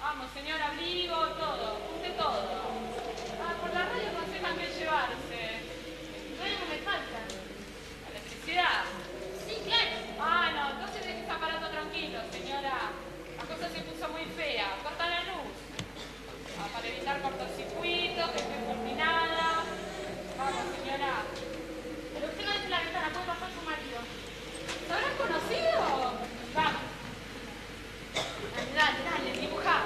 Vamos, señora, abrigo, todo. Junte todo. Por la radio aconsejan qué llevarse. Algo me falta. ¿La electricidad? Sí, claro. No, entonces deje ese aparato tranquilo, señora. La cosa se puso muy fea. Corta la luz. Para evitar cortocircuitos, que esté fulminada. Vamos, señora. Pero usted no deje la ventana, puede pasar su marido. ¿Se habrán conocido? Vamos. Dale, dibujá.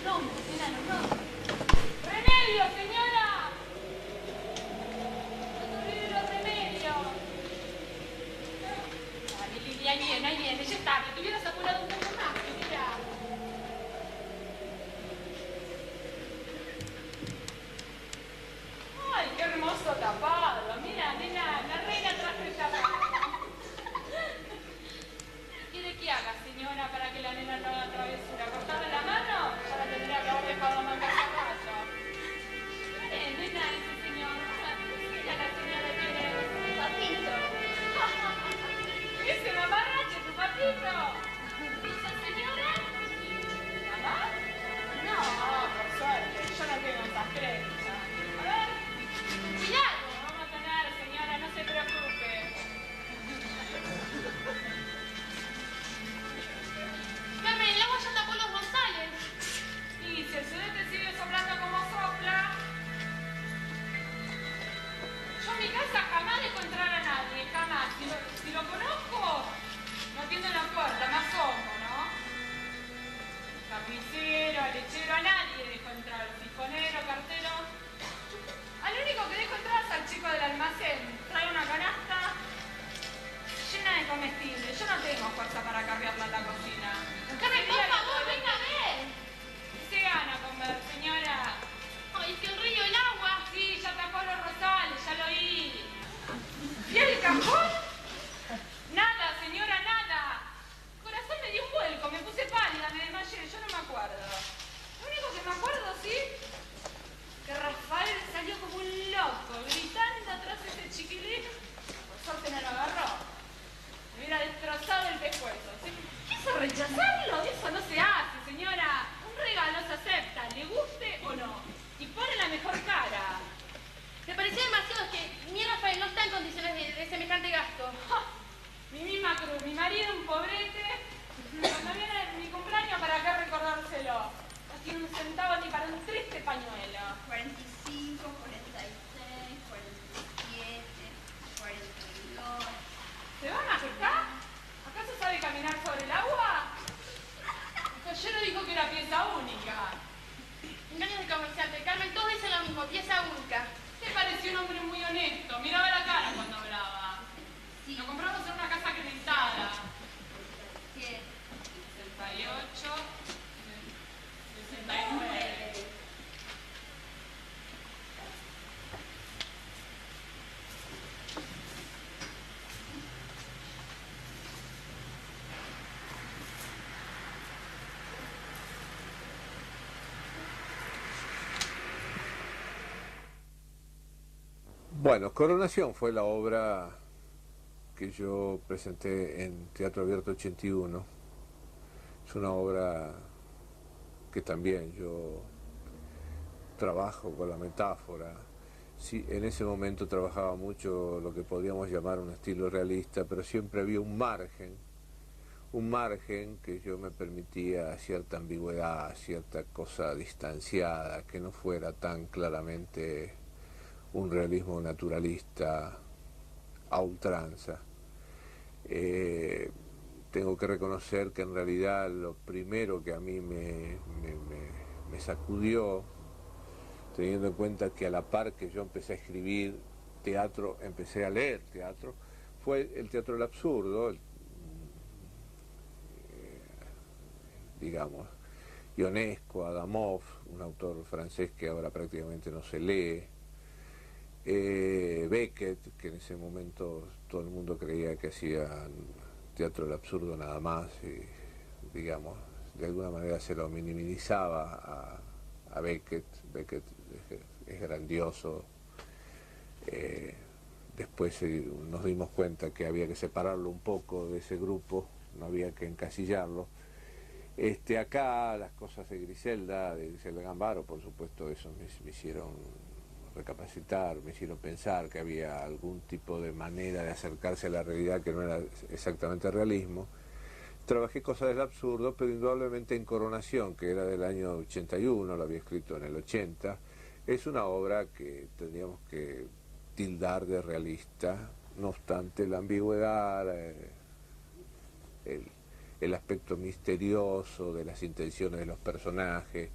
No, enano, no. ¡Remedio, señora! ¡No te olvides los remedios! Dale, Lili, ahí viene, ya está. Te hubieras apurado un poco más, señora. ¡Ay, qué hermoso tapado! Mira, nena, la reina trajo el tapado. ¿Quiere que haga, señora, para que la nena no haga travesura? ¿Cortarle la mano? Ya la tendría que haber dejado manga a caballo. Nena, ese señor. Mira, la señora tiene un papito. ¡Ese mamarrache, tu papito! ¿Y esa señora? ¿Mamá? No, por suerte. Yo no tengo esas creencias. A ver. Cuidado. Vamos a tener, señora, no se preocupe. Carmen, el agua ya tapó los González. Y si el sudeste sigue soplando como sopla. Yo en mi casa jamás dejo entrar a nadie, jamás. Si lo conozco, no atiendo la puerta, me asomo, ¿no? Carnicero, lechero, a nadie dejo entrar. Sifonero, cartero. Al único que dejo entrar es al chico del almacén. Trae una canasta llena de comestibles. Yo no tengo fuerza para cargarla a la cocina. Carmen, por favor, venga a ver. Bueno, Coronación fue la obra que yo presenté en Teatro Abierto 81. Es una obra que también yo trabajo con la metáfora. Sí, en ese momento trabajaba mucho lo que podríamos llamar un estilo realista, pero siempre había un margen que yo me permitía cierta ambigüedad, cierta cosa distanciada, que no fuera tan claramente un realismo naturalista a ultranza. Tengo que reconocer que en realidad lo primero que a mí me sacudió, teniendo en cuenta que a la par que yo empecé a escribir teatro, empecé a leer teatro, fue el teatro del absurdo, digamos, Ionesco, Adamov, un autor francés que ahora prácticamente no se lee, Beckett, que en ese momento todo el mundo creía que hacía teatro del absurdo nada más, y, digamos, de alguna manera se lo minimizaba a Beckett. Beckett es grandioso. Después nos dimos cuenta que había que separarlo un poco de ese grupo, no había que encasillarlo. Acá las cosas de Griselda Gambaro, por supuesto, eso me hicieron recapacitar, me hicieron pensar que había algún tipo de manera de acercarse a la realidad que no era exactamente realismo. Trabajé cosas del absurdo, pero indudablemente en Coronación, que era del año 81, lo había escrito en el 80, es una obra que tendríamos que tildar de realista, no obstante la ambigüedad, el aspecto misterioso de las intenciones de los personajes,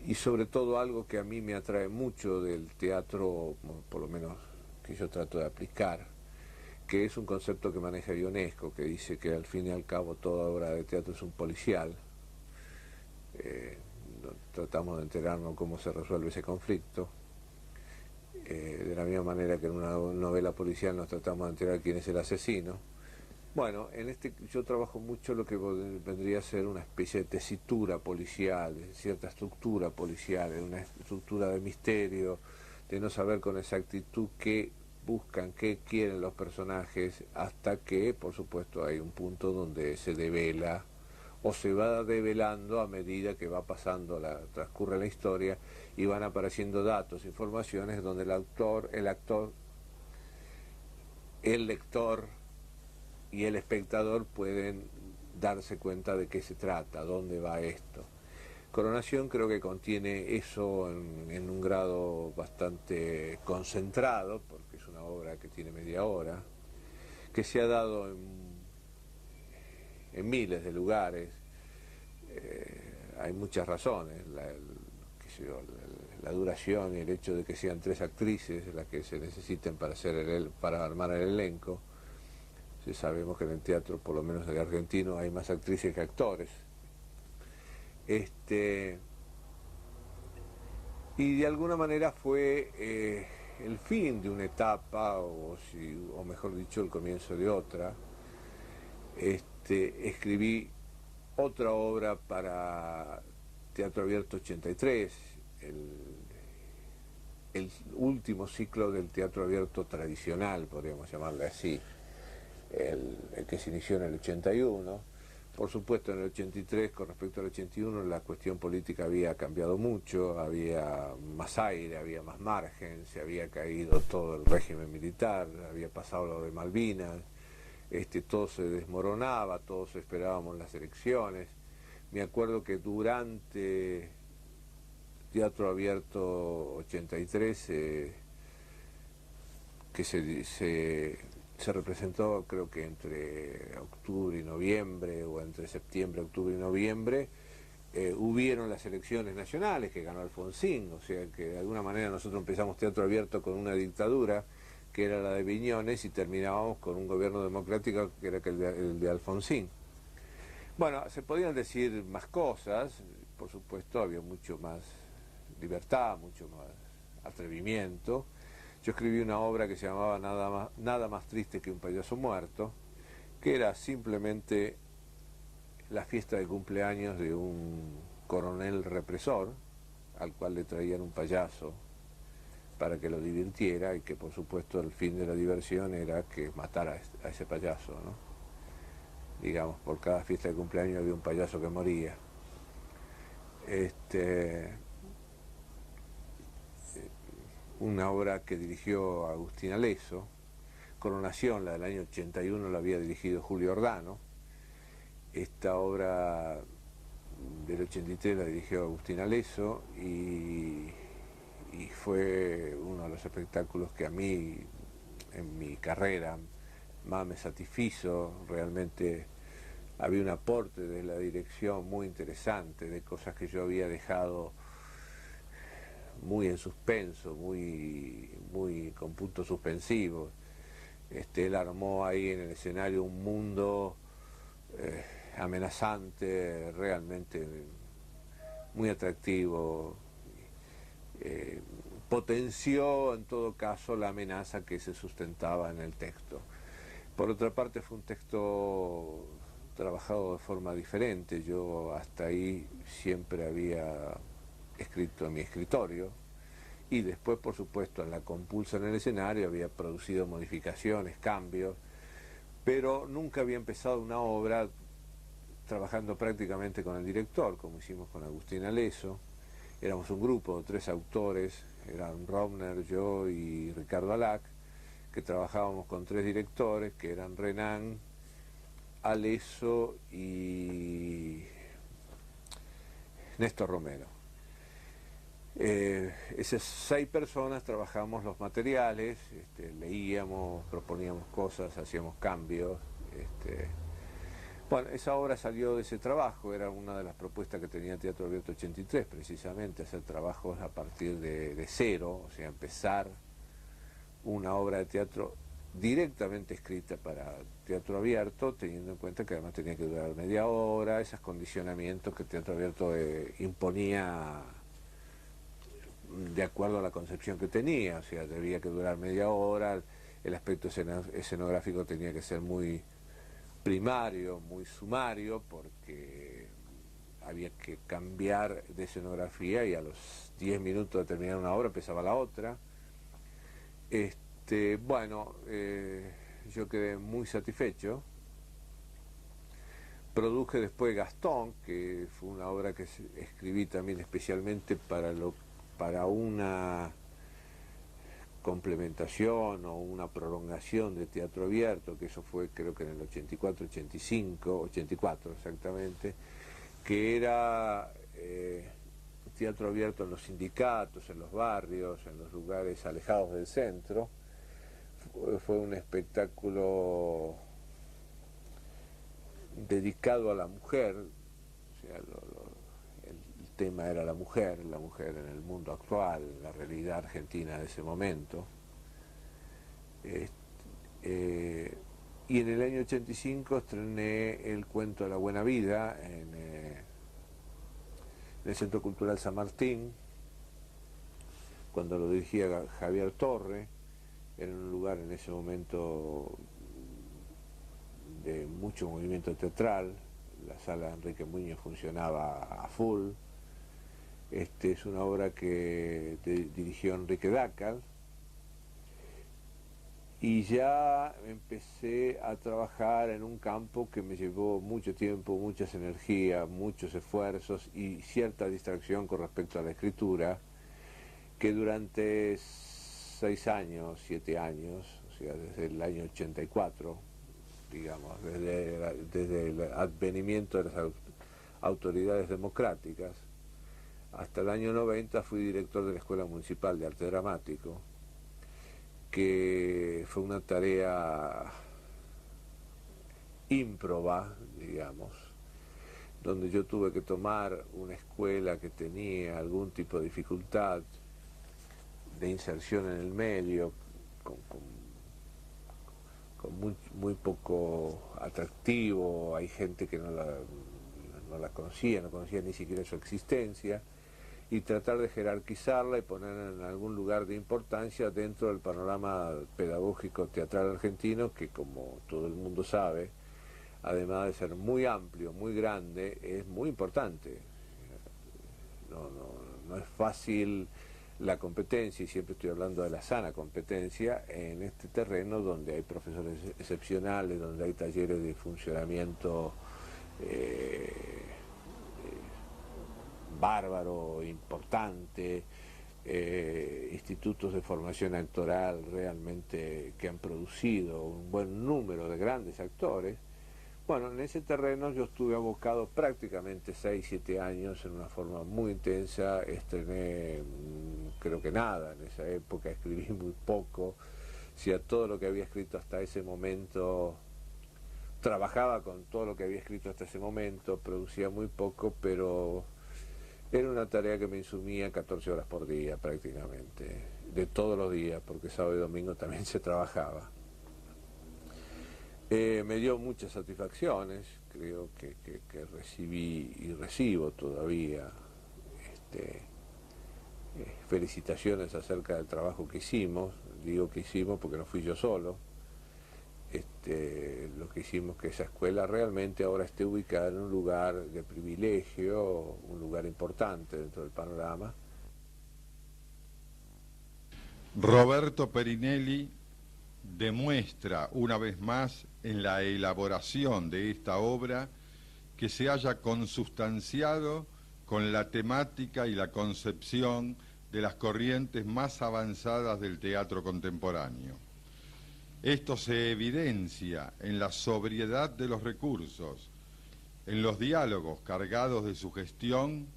y sobre todo algo que a mí me atrae mucho del teatro, por lo menos que yo trato de aplicar, que es un concepto que maneja Ionesco, que dice que al fin y al cabo toda obra de teatro es un policial. Tratamos de enterarnos cómo se resuelve ese conflicto. De la misma manera que en una novela policial nos tratamos de enterar quién es el asesino. Bueno, yo trabajo mucho lo que vendría a ser una especie de tesitura policial, cierta estructura policial, una estructura de misterio, de no saber con exactitud qué buscan, qué quieren los personajes, hasta que, por supuesto, hay un punto donde se devela o se va develando a medida que va pasando, transcurre la historia y van apareciendo datos, informaciones donde el lector y el espectador pueden darse cuenta de qué se trata, dónde va esto. Coronación creo que contiene eso en un grado bastante concentrado, porque es una obra que tiene media hora, que se ha dado en miles de lugares. Hay muchas razones, la duración y el hecho de que sean 3 actrices las que se necesiten para armar el elenco. Sí, sabemos que en el teatro, por lo menos en el argentino, hay más actrices que actores. Y de alguna manera fue el fin de una etapa, o mejor dicho, el comienzo de otra. Escribí otra obra para Teatro Abierto 83, el último ciclo del teatro abierto tradicional, podríamos llamarle así. El que se inició en el 81. Por supuesto, en el 83, con respecto al 81, la cuestión política había cambiado mucho, había más aire, había más margen, se había caído todo el régimen militar, había pasado lo de Malvinas, todo se desmoronaba, todos esperábamos las elecciones. Me acuerdo que durante Teatro Abierto 83, que se representó, creo que entre octubre y noviembre, o entre septiembre, octubre y noviembre, hubieron las elecciones nacionales que ganó Alfonsín, o sea que de alguna manera nosotros empezamos Teatro Abierto con una dictadura que era la de Viñones y terminábamos con un gobierno democrático que era el de Alfonsín. Bueno, se podían decir más cosas, por supuesto había mucho más libertad, mucho más atrevimiento. Yo escribí una obra que se llamaba Nada más triste que un payaso muerto, que era simplemente la fiesta de cumpleaños de un coronel represor, al cual le traían un payaso para que lo divirtiera, y que por supuesto el fin de la diversión era que matara a ese payaso, ¿no? Digamos, por cada fiesta de cumpleaños había un payaso que moría. Una obra que dirigió Agustín Aleso. Coronación, la del año 81, la había dirigido Julio Ordano. Esta obra del 83 la dirigió Agustín Aleso y fue uno de los espectáculos que a mí, en mi carrera, más me satisfizo. Realmente había un aporte de la dirección muy interesante, de cosas que yo había dejado muy en suspenso, muy con puntos suspensivos. Él armó ahí en el escenario un mundo amenazante, realmente muy atractivo. Potenció en todo caso la amenaza que se sustentaba en el texto. Por otra parte, fue un texto trabajado de forma diferente. Yo hasta ahí siempre había escrito en mi escritorio, y después, por supuesto, en la compulsa en el escenario había producido modificaciones, cambios, pero nunca había empezado una obra trabajando prácticamente con el director, como hicimos con Agustín Aleso. Éramos un grupo de 3 autores, eran Romner, yo y Ricardo Alac, que trabajábamos con 3 directores, que eran Renan, Aleso y Néstor Romero. Esas 6 personas trabajamos los materiales, leíamos, proponíamos cosas, hacíamos cambios. Bueno, esa obra salió de ese trabajo, era una de las propuestas que tenía Teatro Abierto 83, precisamente, hacer trabajos a partir de cero, o sea, empezar una obra de teatro directamente escrita para Teatro Abierto, teniendo en cuenta que además tenía que durar media hora, esos condicionamientos que Teatro Abierto imponía de acuerdo a la concepción que tenía, o sea, debía que durar media hora, el aspecto escenográfico tenía que ser muy primario, muy sumario, porque había que cambiar de escenografía y a los 10 minutos de terminar una obra empezaba la otra. Bueno, yo quedé muy satisfecho. Produje después Gastón, que fue una obra que escribí también especialmente para una complementación o una prolongación de Teatro Abierto, que eso fue creo que en el 84, 85, 84 exactamente, que era Teatro Abierto en los sindicatos, en los barrios, en los lugares alejados del centro. Fue un espectáculo dedicado a la mujer, o sea, el tema era la mujer en el mundo actual, la realidad argentina de ese momento. Y en el año 85 estrené El cuento de la buena vida en el Centro Cultural San Martín, cuando lo dirigía Javier Torre. Era un lugar en ese momento de mucho movimiento teatral, la sala de Enrique Muñoz funcionaba a full. Es una obra que dirigió Enrique Dácal, y ya empecé a trabajar en un campo que me llevó mucho tiempo, muchas energías, muchos esfuerzos y cierta distracción con respecto a la escritura, que durante 6 años, 7 años, o sea, desde el año 84, digamos, desde el advenimiento de las autoridades democráticas, hasta el año 90 fui director de la Escuela Municipal de Arte Dramático, que fue una tarea ímproba, digamos, donde yo tuve que tomar una escuela que tenía algún tipo de dificultad de inserción en el medio, con muy poco atractivo. Hay gente que no la conocía, no conocía ni siquiera su existencia, y tratar de jerarquizarla y ponerla en algún lugar de importancia dentro del panorama pedagógico teatral argentino, que, como todo el mundo sabe, además de ser muy amplio, muy grande, es muy importante. No es fácil la competencia, y siempre estoy hablando de la sana competencia, en este terreno donde hay profesores excepcionales, donde hay talleres de funcionamiento bárbaro, importante, institutos de formación actoral realmente que han producido un buen número de grandes actores. Bueno, en ese terreno yo estuve abocado prácticamente 6, 7 años en una forma muy intensa. Estrené creo que nada en esa época, escribí muy poco. Si a todo lo que había escrito hasta ese momento, trabajaba con todo lo que había escrito hasta ese momento, producía muy poco, pero era una tarea que me insumía 14 horas por día prácticamente, de todos los días, porque sábado y domingo también se trabajaba. Me dio muchas satisfacciones, creo que recibí y recibo todavía felicitaciones acerca del trabajo que hicimos. Digo que hicimos porque no fui yo solo. Lo que hicimos que esa escuela realmente ahora esté ubicada en un lugar de privilegio, un lugar importante dentro del panorama. Roberto Perinelli demuestra una vez más en la elaboración de esta obra que se haya consubstanciado con la temática y la concepción de las corrientes más avanzadas del teatro contemporáneo. Esto se evidencia en la sobriedad de los recursos, en los diálogos cargados de sugestión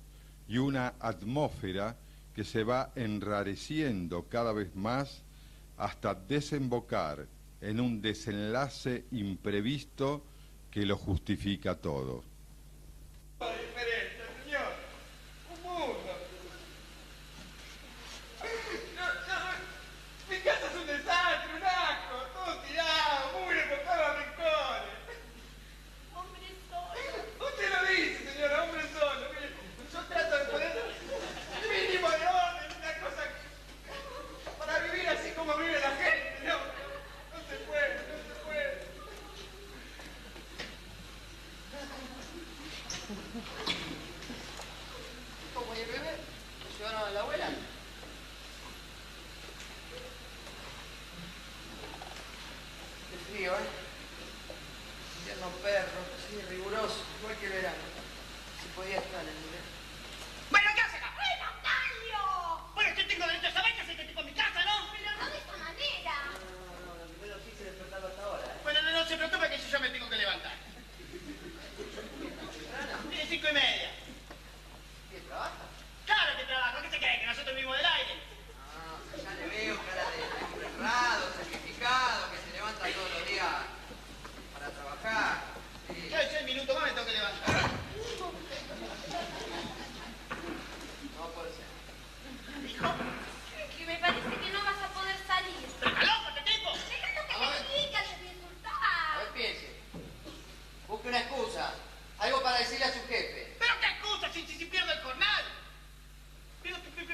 y una atmósfera que se va enrareciendo cada vez más hasta desembocar en un desenlace imprevisto que lo justifica todo.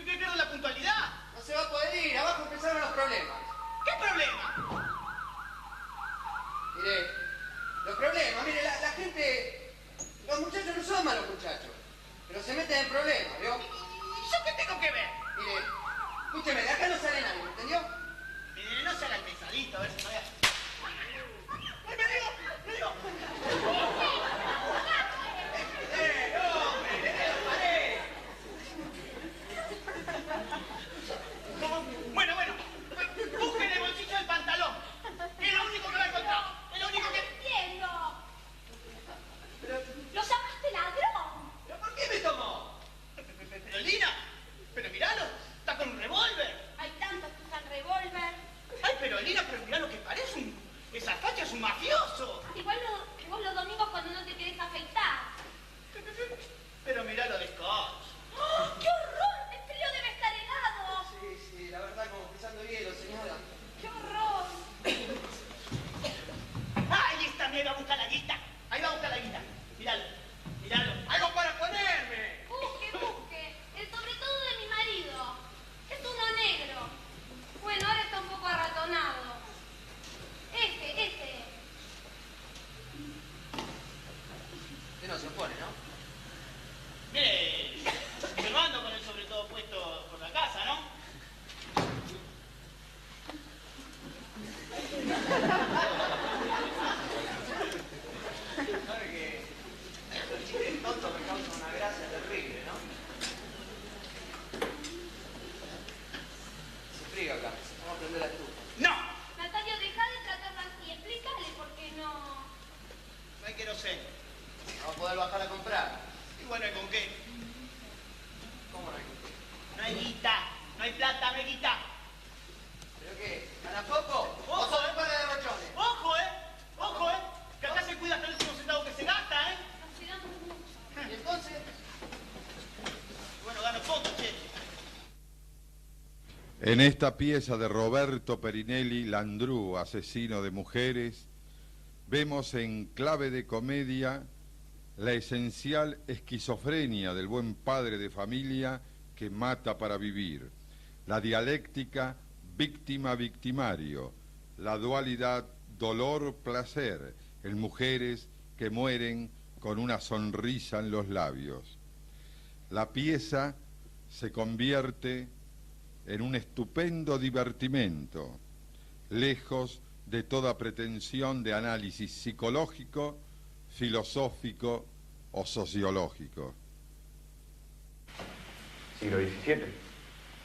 Pierdo la puntualidad. hay plata, me quita. ¿Pero qué? ¿Gana poco? ¿O son un par de derrochones? Ojo, que acá se cuida hasta el último centavo que se gasta, Nos llegamos mucho. ¿Y entonces? Bueno, gano poco, che. En esta pieza de Roberto Perinelli Landru, asesino de mujeres, vemos en clave de comedia la esencial esquizofrenia del buen padre de familia que mata para vivir, la dialéctica víctima-victimario, la dualidad dolor-placer en mujeres que mueren con una sonrisa en los labios. La pieza se convierte en un estupendo divertimento, lejos de toda pretensión de análisis psicológico, filosófico o sociológico. ¿Siglo XVII?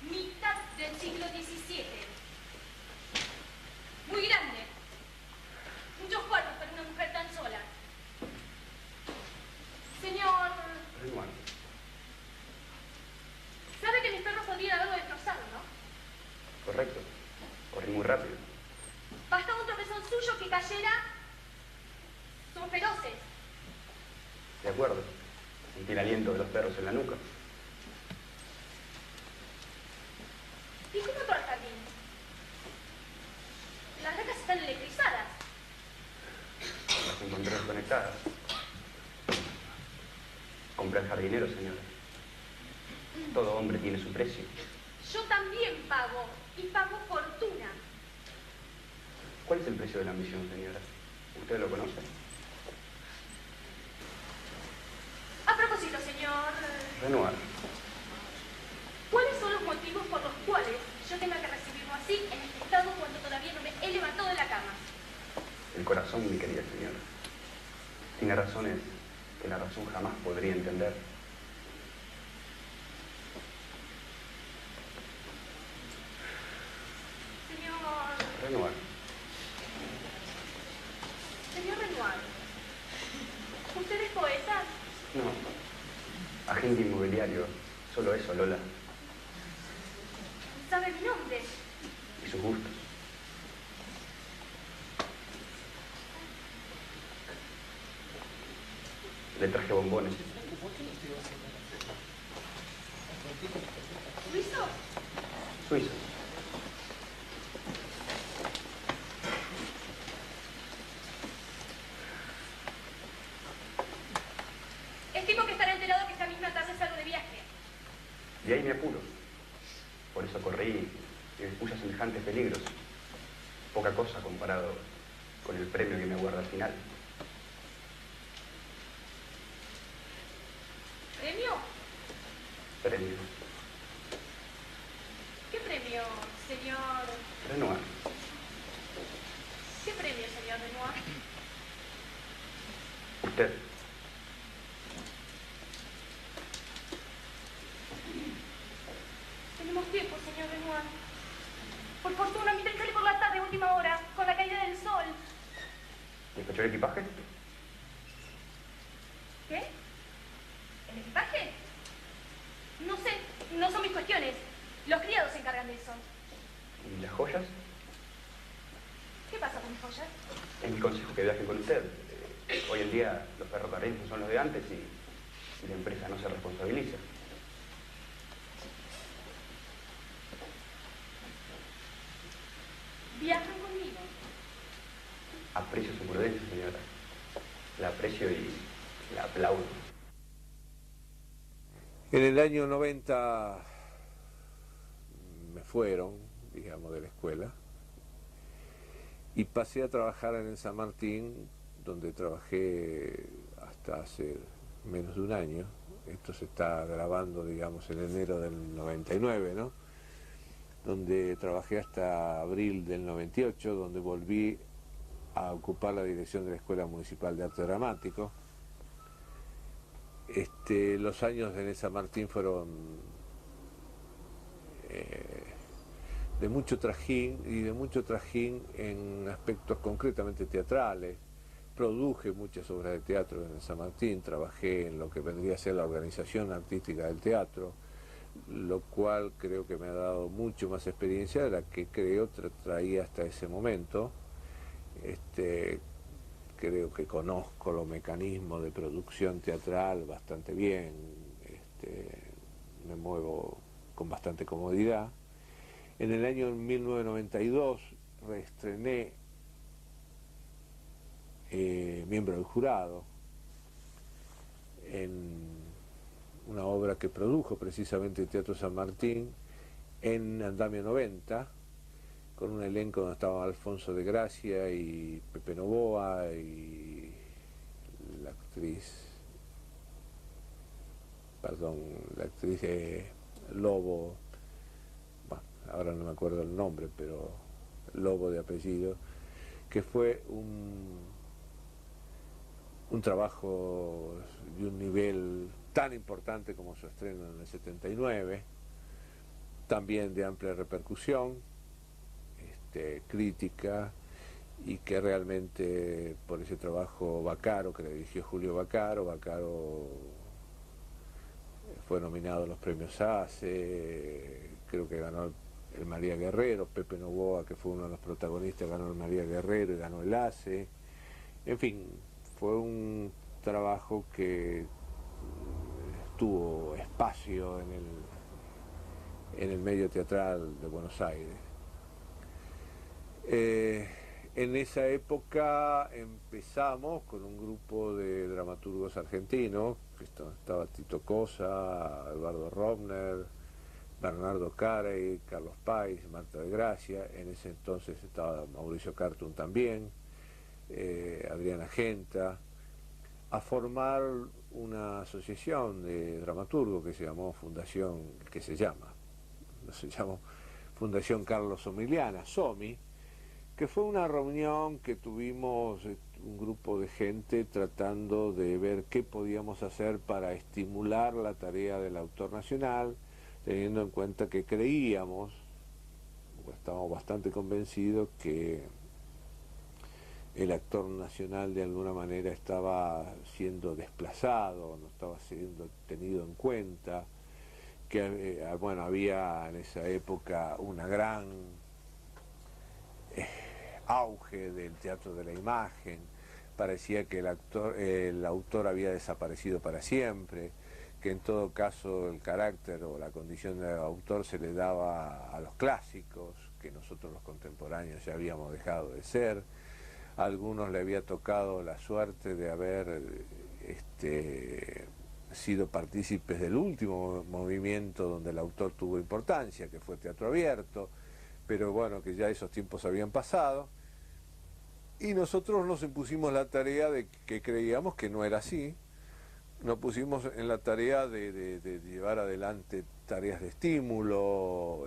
Mitad del siglo XVII. Muy grande. Muchos cuartos para una mujer tan sola. Señor, Renoir. sabe que mis perros podrían haberlo destrozado, ¿no? Correcto. Corrí muy rápido. Bastaba un tropezón suyo que cayera. Son feroces. De acuerdo. Sentí el aliento de los perros en la nuca. ¿Y cómo entró al jardín? Las vacas están electrizadas. Las encontré desconectadas. Compré al jardinero, señora. Todo hombre tiene su precio. Yo también pago. Y pago fortuna. ¿Cuál es el precio de la ambición, señora? ¿Usted lo conoce? A propósito, señor, Renoir. ¿cuáles son los motivos por los cuales yo tenga que recibirlo así, en este estado, cuando todavía no me he levantado de la cama? El corazón, mi querida señora. Tiene razones que la razón jamás podría entender. Renoir. Señor Renoir, ¿usted es poeta? No. Agente inmobiliario. Solo eso, Lola. ¿Sabe mi nombre? Y sus gustos. Le traje bombones. ¿Suizo? Suizos. Estimo que estará enterado que esta misma tarde salgo de viaje. Y ahí me apuro. Por eso corrí y me expuse a semejantes peligros. Poca cosa comparado con el premio que me aguarda al final. ¿Premio? Premio. ¿Qué premio, señor? Renoir. ¿Qué premio, señor Renoir? Usted. Tenemos tiempo, señor Renoir. Por fortuna, mi tren sale por la tarde, última hora, con la caída del sol. ¿Despachó el equipaje? ¿Qué? ¿El equipaje? No sé, no son mis cuestiones. Los criados se encargan de eso. ¿Y las joyas? ¿Qué pasa con mis joyas? Es mi consejo que viaje con usted. Hoy en día los ferrocarriles no son los de antes y la empresa no se responsabiliza. ¿Viajan conmigo? Aprecio su prudencia, señora. La aprecio y la aplaudo. En el año 90 me fueron, digamos, de la escuela y pasé a trabajar en el San Martín, donde trabajé hasta hace menos de un año. Esto se está grabando, digamos, en enero del 99, ¿no? Donde trabajé hasta abril del 98, donde volví a ocupar la dirección de la Escuela Municipal de Arte Dramático. Los años en el San Martín fueron de mucho trajín, y de mucho trajín en aspectos concretamente teatrales. Produje muchas obras de teatro en el San Martín, trabajé en lo que vendría a ser la organización artística del teatro, lo cual creo que me ha dado mucho más experiencia de la que creo traía hasta ese momento. Creo que conozco los mecanismos de producción teatral bastante bien, me muevo con bastante comodidad. En el año 1992 reestrené Miembro del Jurado en una obra que produjo precisamente el Teatro San Martín en Andamio 90, con un elenco donde estaban Alfonso de Gracia y Pepe Novoa y la actriz Lobo, bueno, ahora no me acuerdo el nombre, pero Lobo de apellido, que fue un trabajo de un nivel tan importante como su estreno en el 79, también de amplia repercusión, crítica, y que realmente por ese trabajo Vaccaro, que le dirigió Julio Vaccaro fue nominado a los premios ACE, creo que ganó el María Guerrero, Pepe Novoa, que fue uno de los protagonistas, ganó el María Guerrero y ganó el ACE. En fin, fue un trabajo que tuvo espacio en el medio teatral de Buenos Aires. En esa época empezamos con un grupo de dramaturgos argentinos, que estaba Tito Cosa, Eduardo Robner, Bernardo Carey, Carlos País, Marta de Gracia. En ese entonces estaba Mauricio Cartun también, Adriana Genta, a formar una asociación de dramaturgos que se llamó Fundación Carlos Somiliana, SOMI, que fue una reunión que tuvimos un grupo de gente tratando de ver qué podíamos hacer para estimular la tarea del autor nacional, teniendo en cuenta que creíamos, o estábamos bastante convencidos, que el actor nacional de alguna manera estaba siendo desplazado, no estaba siendo tenido en cuenta, que bueno, había en esa época una gran auge del teatro de la imagen, parecía que el autor había desaparecido para siempre, que en todo caso el carácter o la condición de autor se le daba a los clásicos, que nosotros los contemporáneos ya habíamos dejado de ser. A algunos le había tocado la suerte de haber sido partícipes del último movimiento donde el autor tuvo importancia, que fue Teatro Abierto, pero bueno, que ya esos tiempos habían pasado, y nosotros nos impusimos la tarea de que creíamos que no era así. Nos pusimos en la tarea de llevar adelante tareas de estímulo,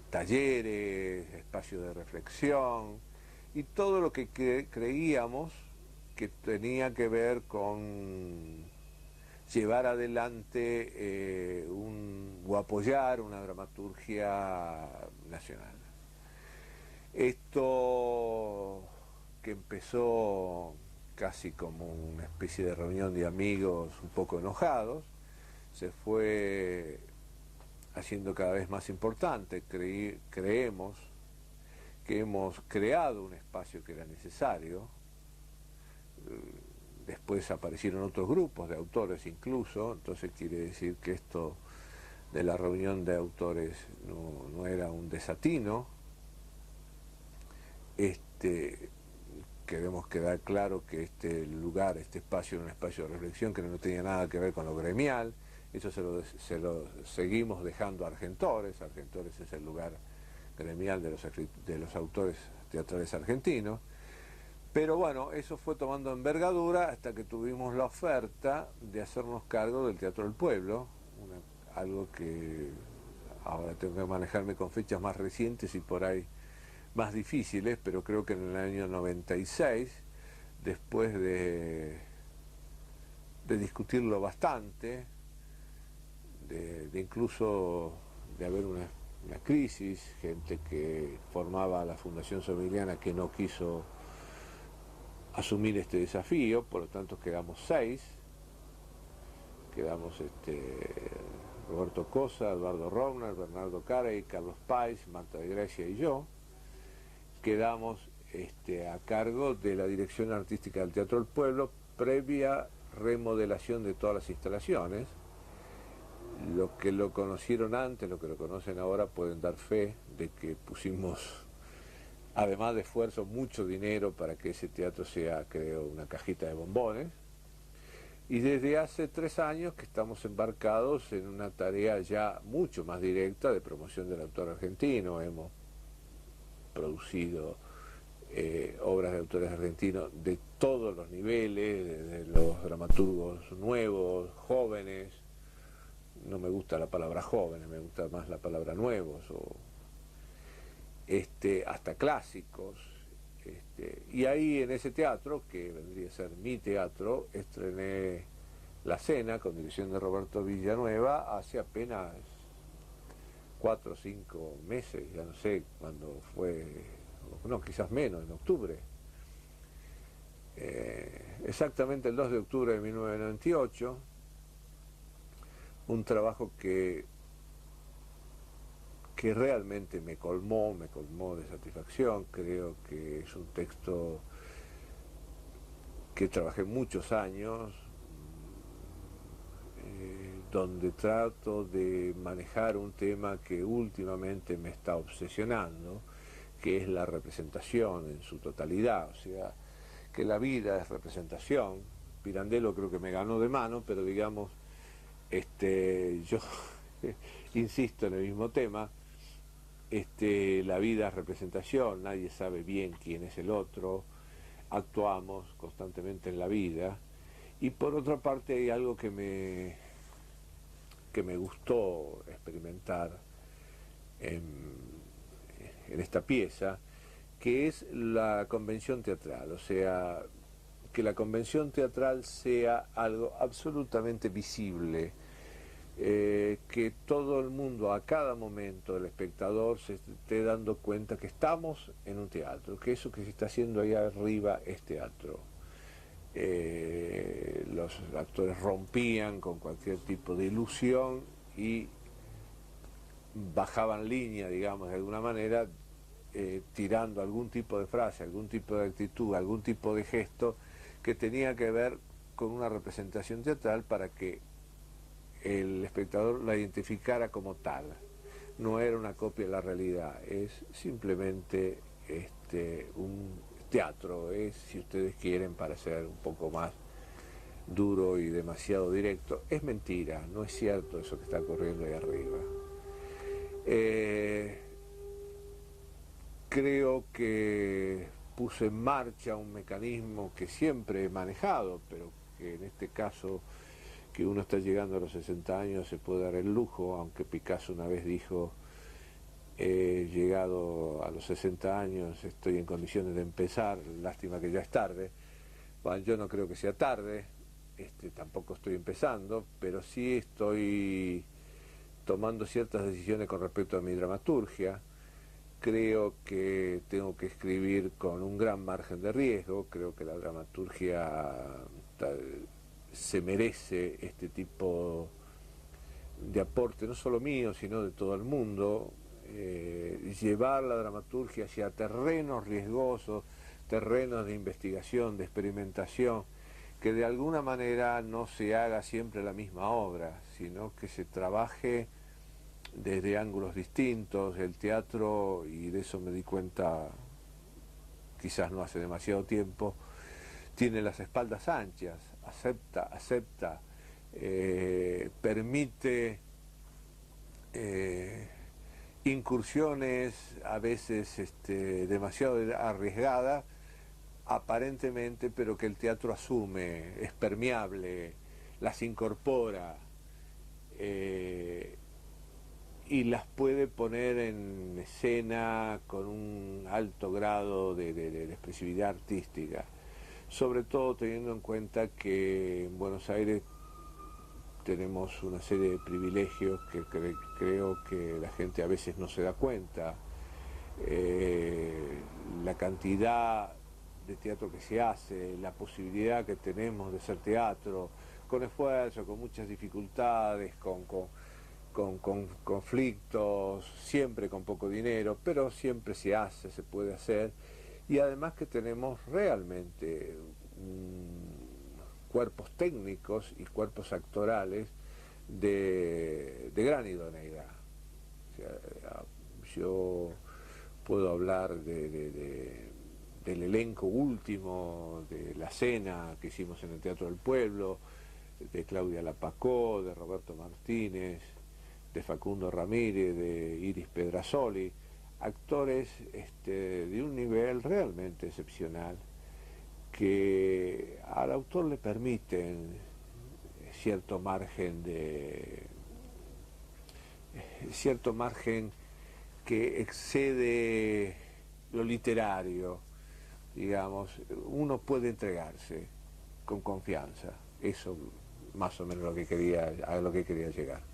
talleres, espacios de reflexión, y todo lo que creíamos que tenía que ver con llevar adelante o apoyar una dramaturgia nacional. Esto, que empezó casi como una especie de reunión de amigos un poco enojados, se fue haciendo cada vez más importante. Creemos que hemos creado un espacio que era necesario. Después aparecieron otros grupos de autores incluso, entonces quiere decir que esto de la reunión de autores no era un desatino. Queremos quedar claro que este lugar, este espacio era un espacio de reflexión que no tenía nada que ver con lo gremial. Eso se lo seguimos dejando a Argentores. Argentores es el lugar gremial de los autores teatrales argentinos. Pero bueno, eso fue tomando envergadura hasta que tuvimos la oferta de hacernos cargo del Teatro del Pueblo, algo que ahora tengo que manejarme con fechas más recientes y por ahí más difíciles, pero creo que en el año 96, después de discutirlo bastante, de incluso de haber una crisis, gente que formaba la Fundación Somiliana que no quiso asumir este desafío, por lo tanto quedamos 6, quedamos Roberto Cosa, Eduardo Rovner, Bernardo Carey, Carlos Páez, Marta de Gracia y yo, quedamos a cargo de la dirección artística del Teatro del Pueblo, previa remodelación de todas las instalaciones. Los que lo conocieron antes, los que lo conocen ahora, pueden dar fe de que pusimos, además de esfuerzo, mucho dinero para que ese teatro sea, creo, una cajita de bombones. Y desde hace 3 años que estamos embarcados en una tarea ya mucho más directa de promoción del autor argentino. Hemos producido obras de autores argentinos de todos los niveles, desde los dramaturgos nuevos, jóvenes, no me gusta la palabra jóvenes, me gusta más la palabra nuevos, hasta clásicos. Y ahí en ese teatro, que vendría a ser mi teatro, estrené La Cena, con dirección de Roberto Villanueva, hace apenas 4 o 5 meses, ya no sé cuándo fue, no, quizás menos, en octubre. Exactamente el 2 de octubre de 1998, un trabajo que realmente me colmó de satisfacción. Creo que es un texto que trabajé muchos años, donde trato de manejar un tema que últimamente me está obsesionando, que es la representación en su totalidad, o sea, que la vida es representación. Pirandello creo que me ganó de mano, pero digamos, yo insisto en el mismo tema. La vida es representación, nadie sabe bien quién es el otro, actuamos constantemente en la vida. Y por otra parte hay algo que me gustó experimentar en esta pieza, que es la convención teatral, o sea, que la convención teatral sea algo absolutamente visible, que todo el mundo, a cada momento, el espectador se esté dando cuenta que estamos en un teatro, que eso que se está haciendo ahí arriba es teatro. Los actores rompían con cualquier tipo de ilusión y bajaban línea, digamos, de alguna manera, tirando algún tipo de frase, algún tipo de actitud, algún tipo de gesto que tenía que ver con una representación teatral para que el espectador la identificara como tal. No era una copia de la realidad, es simplemente un teatro, es, si ustedes quieren, para ser un poco más duro y demasiado directo, es mentira, no es cierto eso que está ocurriendo ahí arriba. Creo que puse en marcha un mecanismo que siempre he manejado, pero que en este caso, que uno está llegando a los 60 años, se puede dar el lujo, aunque Picasso una vez dijo, he llegado a los 60 años, estoy en condiciones de empezar, lástima que ya es tarde. Bueno, yo no creo que sea tarde, tampoco estoy empezando, pero sí estoy tomando ciertas decisiones con respecto a mi dramaturgia. Creo que tengo que escribir con un gran margen de riesgo, creo que la dramaturgia se merece este tipo de aporte, no solo mío, sino de todo el mundo. Llevar la dramaturgia hacia terrenos riesgosos, terrenos de investigación, de experimentación, que de alguna manera no se haga siempre la misma obra, sino que se trabaje desde ángulos distintos. El teatro, y de eso me di cuenta quizás no hace demasiado tiempo, tiene las espaldas anchas, acepta, permite incursiones a veces demasiado arriesgadas, aparentemente, pero que el teatro asume, es permeable, las incorpora y las puede poner en escena con un alto grado de expresividad artística, sobre todo teniendo en cuenta que en Buenos Aires tenemos una serie de privilegios que creo que la gente a veces no se da cuenta. La cantidad de teatro que se hace, la posibilidad que tenemos de hacer teatro, con esfuerzo, con muchas dificultades, con conflictos, siempre con poco dinero, pero siempre se hace, se puede hacer, y además que tenemos realmente cuerpos técnicos y cuerpos actorales de gran idoneidad. O sea, yo puedo hablar del elenco último de La Cena que hicimos en el Teatro del Pueblo, de Claudia Lapacó, de Roberto Martínez, de Facundo Ramírez, de Iris Pedrasoli, actores de un nivel realmente excepcional que al autor le permiten cierto margen que excede lo literario, digamos. Uno puede entregarse con confianza. Eso más o menos a lo que quería llegar.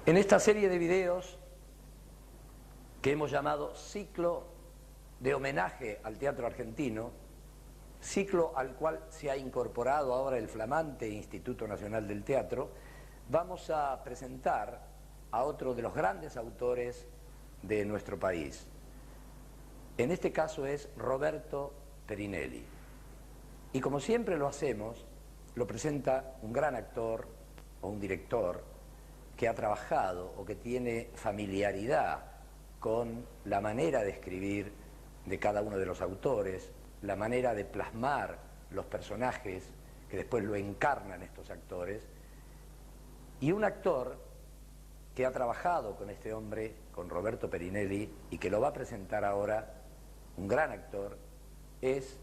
En esta serie de videos que hemos llamado ciclo de homenaje al teatro argentino, ciclo al cual se ha incorporado ahora el flamante Instituto Nacional del Teatro, vamos a presentar a otro de los grandes autores de nuestro país. En este caso es Roberto Perinelli. Y como siempre lo hacemos, lo presenta un gran actor o un director que ha trabajado o que tiene familiaridad con la manera de escribir de cada uno de los autores, la manera de plasmar los personajes que después lo encarnan estos actores, y un actor que ha trabajado con este hombre, con Roberto Perinelli, y que lo va a presentar ahora, un gran actor, es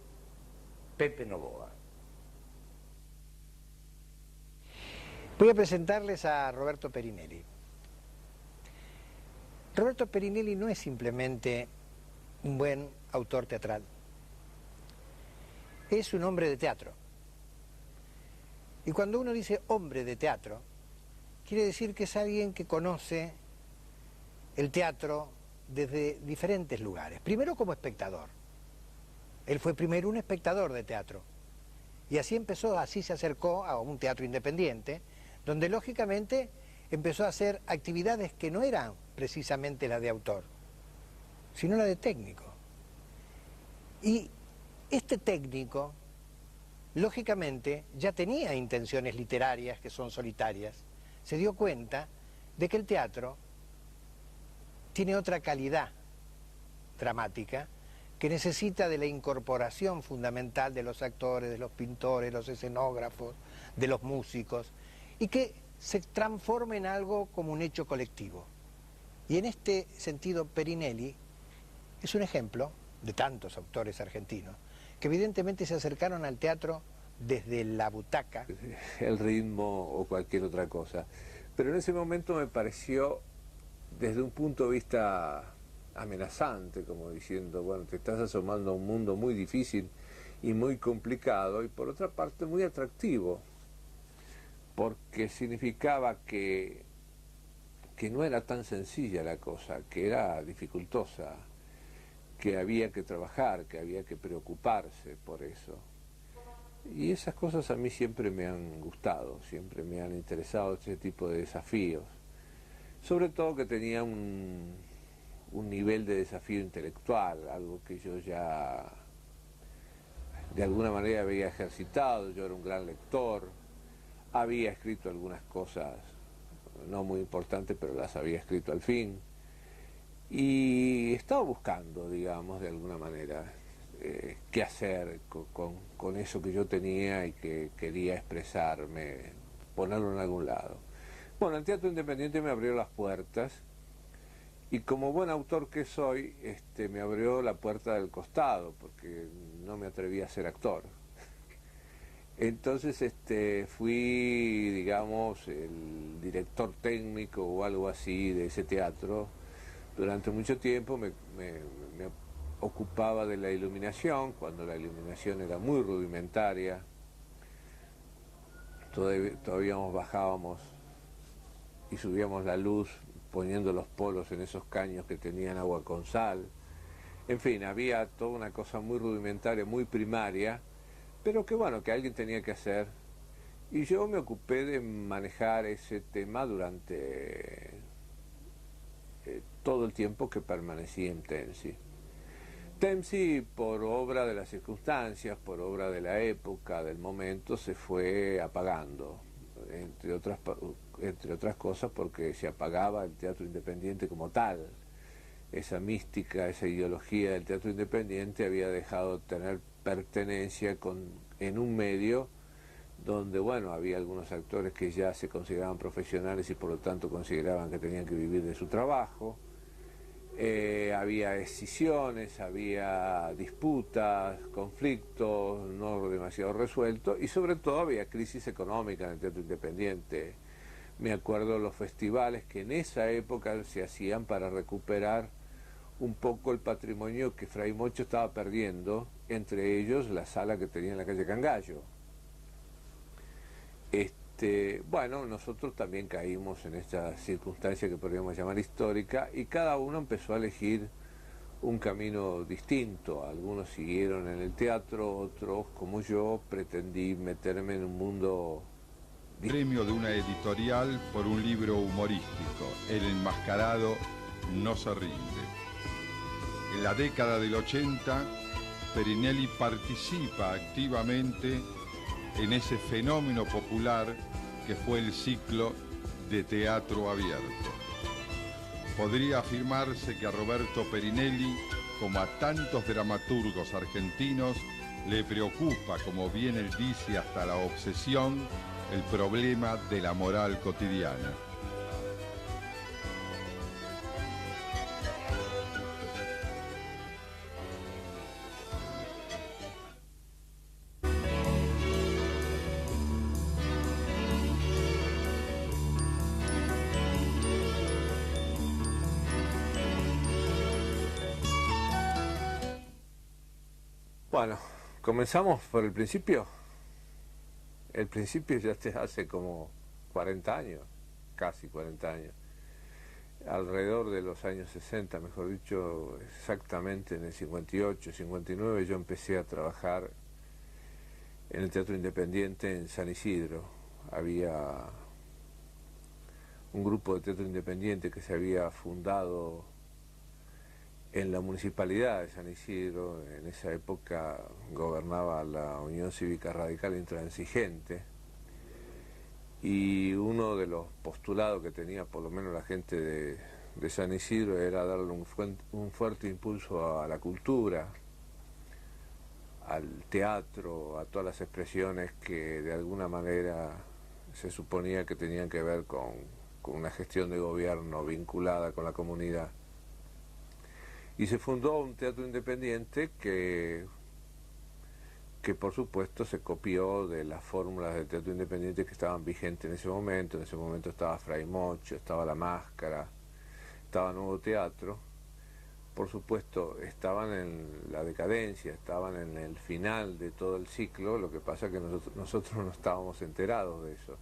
Pepe Novoa. Voy a presentarles a Roberto Perinelli. Roberto Perinelli no es simplemente un buen autor teatral, es un hombre de teatro. Y cuando uno dice hombre de teatro, quiere decir que es alguien que conoce el teatro desde diferentes lugares. Primero como espectador. Él fue primero un espectador de teatro. Y así empezó, así se acercó a un teatro independiente, donde lógicamente empezó a hacer actividades que no eran precisamente la de autor, sino la de técnico. Y este técnico, lógicamente, ya tenía intenciones literarias que son solitarias. Se dio cuenta de que el teatro tiene otra calidad dramática, que necesita de la incorporación fundamental de los actores, de los pintores, los escenógrafos, de los músicos, y que se transforme en algo como un hecho colectivo. Y en este sentido Perinelli es un ejemplo de tantos autores argentinos que evidentemente se acercaron al teatro desde la butaca. El ritmo o cualquier otra cosa. Pero en ese momento me pareció, desde un punto de vista amenazante, como diciendo, bueno, te estás asomando a un mundo muy difícil y muy complicado, y por otra parte muy atractivo, porque significaba que no era tan sencilla la cosa, que era dificultosa, que había que trabajar, que había que preocuparse por eso. Y esas cosas a mí siempre me han gustado, siempre me han interesado ese tipo de desafíos. Sobre todo que tenía un nivel de desafío intelectual, algo que yo ya de alguna manera había ejercitado. Yo era un gran lector, había escrito algunas cosas no muy importantes, pero las había escrito al fin, y estaba buscando, digamos, de alguna manera qué hacer con eso que yo tenía y que quería expresarme, ponerlo en algún lado. Bueno, el teatro independiente me abrió las puertas, y como buen autor que soy, me abrió la puerta del costado, porque no me atreví a ser actor. Entonces fui, digamos, el director técnico o algo así de ese teatro. Durante mucho tiempo me ocupaba de la iluminación, cuando la iluminación era muy rudimentaria. Todavía bajábamos y subíamos la luz poniendo los polos en esos caños que tenían agua con sal. En fin, había toda una cosa muy rudimentaria, muy primaria, pero que bueno, que alguien tenía que hacer. Y yo me ocupé de manejar ese tema durante todo el tiempo que permanecí en Temsi. Temsi, por obra de las circunstancias, por obra de la época, del momento, se fue apagando, entre otras cosas porque se apagaba el teatro independiente como tal. Esa mística, esa ideología del teatro independiente había dejado de tener pertenencia en un medio donde, bueno, había algunos actores que ya se consideraban profesionales y por lo tanto consideraban que tenían que vivir de su trabajo. Había escisiones, había disputas, conflictos no demasiado resueltos, y sobre todo había crisis económica en el teatro independiente. Me acuerdo los festivales que en esa época se hacían para recuperar un poco el patrimonio que Fray Mocho estaba perdiendo, entre ellos la sala que tenía en la calle Cangallo. Bueno, nosotros también caímos en esta circunstancia que podríamos llamar histórica, y cada uno empezó a elegir un camino distinto. Algunos siguieron en el teatro, otros, como yo, pretendí meterme en un mundo... Premio de una editorial por un libro humorístico, El enmascarado no se rinde. En la década del 80, Perinelli participa activamente en ese fenómeno popular que fue el ciclo de teatro abierto. Podría afirmarse que a Roberto Perinelli, como a tantos dramaturgos argentinos, le preocupa, como bien él dice, hasta la obsesión, el problema de la moral cotidiana. Bueno, comenzamos por el principio. El principio ya hace como 40 años, casi 40 años. Alrededor de los años 60, mejor dicho, exactamente en el 58, 59, yo empecé a trabajar en el Teatro Independiente en San Isidro. Había un grupo de teatro independiente que se había fundado en la municipalidad de San Isidro. En esa época gobernaba la Unión Cívica Radical Intransigente, y uno de los postulados que tenía por lo menos la gente de San Isidro era darle un fuerte impulso a la cultura, al teatro, a todas las expresiones que de alguna manera se suponía que tenían que ver con una gestión de gobierno vinculada con la comunidad. Y se fundó un teatro independiente que por supuesto se copió de las fórmulas del teatro independiente que estaban vigentes en ese momento. En ese momento estaba Fray Mocho, estaba La Máscara, estaba Nuevo Teatro. Por supuesto estaban en la decadencia, estaban en el final de todo el ciclo. Lo que pasa es que nosotros no estábamos enterados de eso.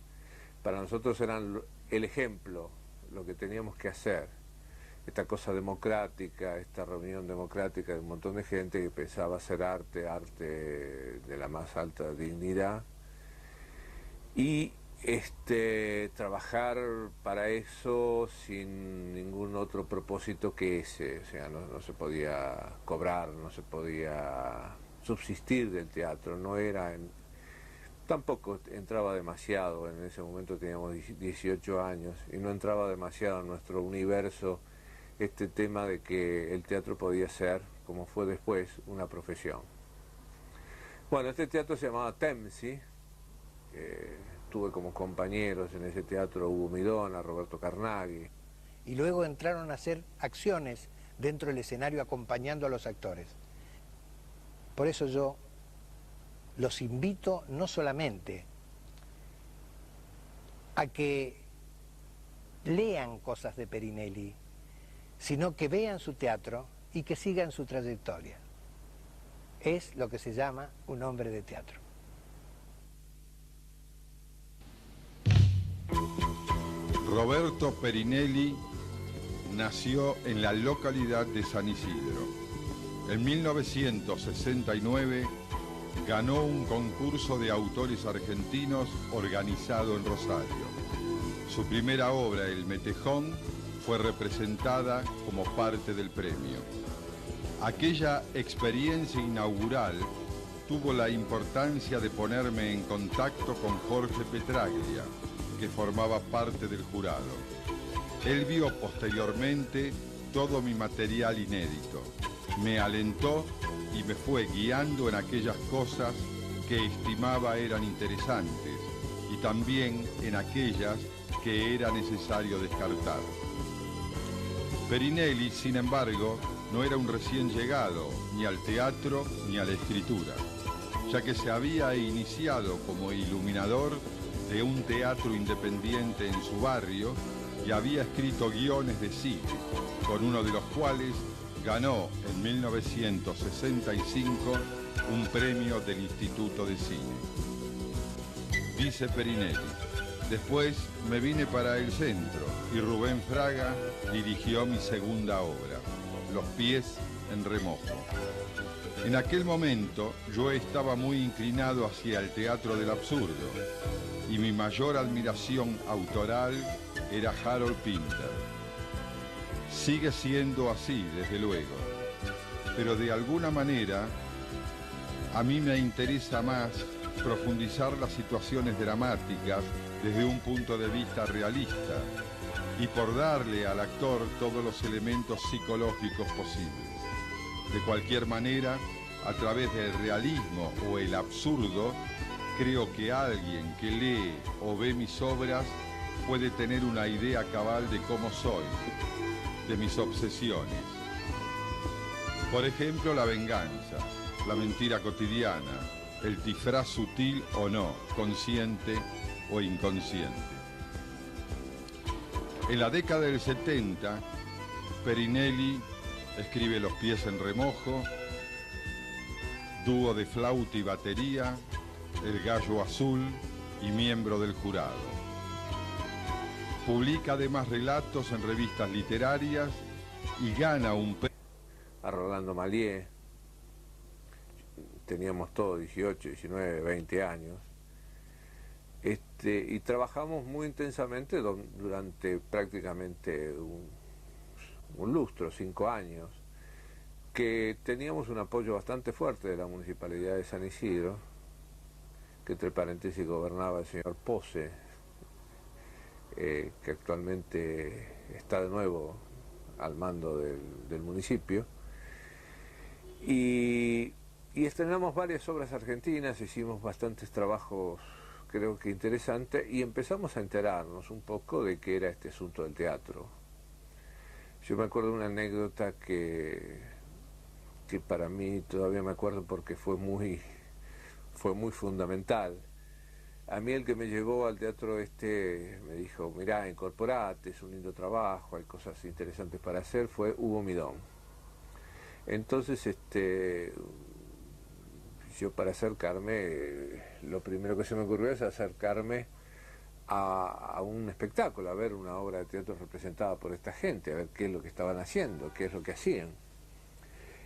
Para nosotros eran el ejemplo, lo que teníamos que hacer. Esta cosa democrática, esta reunión democrática de un montón de gente que pensaba hacer arte de la más alta dignidad, y trabajar para eso sin ningún otro propósito que ese. O sea, no se podía cobrar, no se podía subsistir del teatro, tampoco entraba demasiado. En ese momento teníamos 18 años y no entraba demasiado en nuestro universo este tema de que el teatro podía ser, como fue después, una profesión. Bueno, este teatro se llamaba Temsi. Tuve como compañeros en ese teatro a Hugo Midón, a Roberto Carnaghi. Y luego entraron a hacer acciones dentro del escenario acompañando a los actores. Por eso yo los invito no solamente a que lean cosas de Perinelli, sino que vean su teatro y que sigan su trayectoria. Es lo que se llama un hombre de teatro. Roberto Perinelli nació en la localidad de San Isidro. En 1969 ganó un concurso de autores argentinos organizado en Rosario. Su primera obra, El Metejón, fue representada como parte del premio. Aquella experiencia inaugural tuvo la importancia de ponerme en contacto con Jorge Petraglia, que formaba parte del jurado. Él vio posteriormente todo mi material inédito, me alentó y me fue guiando en aquellas cosas que estimaba eran interesantes y también en aquellas que era necesario descartar. Perinelli, sin embargo, no era un recién llegado ni al teatro ni a la escritura, ya que se había iniciado como iluminador de un teatro independiente en su barrio y había escrito guiones de cine, con uno de los cuales ganó en 1965 un premio del Instituto de Cine. Dice Perinelli: después me vine para el centro y Rubén Fraga dirigió mi segunda obra, Los pies en remojo. En aquel momento yo estaba muy inclinado hacia el teatro del absurdo y mi mayor admiración autoral era Harold Pinter. Sigue siendo así, desde luego, pero de alguna manera a mí me interesa más profundizar las situaciones dramáticas desde un punto de vista realista y por darle al actor todos los elementos psicológicos posibles. De cualquier manera, a través del realismo o el absurdo, creo que alguien que lee o ve mis obras puede tener una idea cabal de cómo soy, de mis obsesiones. Por ejemplo, la venganza, la mentira cotidiana, el disfraz sutil o no, consciente o inconsciente. En la década del 70, Perinelli escribe Los pies en remojo, dúo de flauta y batería, El gallo azul y miembro del jurado. Publica además relatos en revistas literarias y gana un premio. A Rolando Malié, teníamos todos 18, 19, 20 años. Y trabajamos muy intensamente durante prácticamente un lustro, 5 años, que teníamos un apoyo bastante fuerte de la Municipalidad de San Isidro, que entre paréntesis gobernaba el señor Pose, que actualmente está de nuevo al mando del municipio. Y estrenamos varias obras argentinas, hicimos bastantes trabajos, creo que interesantes, y empezamos a enterarnos un poco de qué era este asunto del teatro. Yo me acuerdo de una anécdota que para mí todavía me acuerdo porque fue muy fundamental. A mí el que me llevó al teatro me dijo, mirá, incorporate, es un lindo trabajo, hay cosas interesantes para hacer, fue Hugo Midón. Entonces, yo para acercarme, lo primero que se me ocurrió es acercarme a un espectáculo, a ver una obra de teatro representada por esta gente, a ver qué es lo que estaban haciendo, qué es lo que hacían.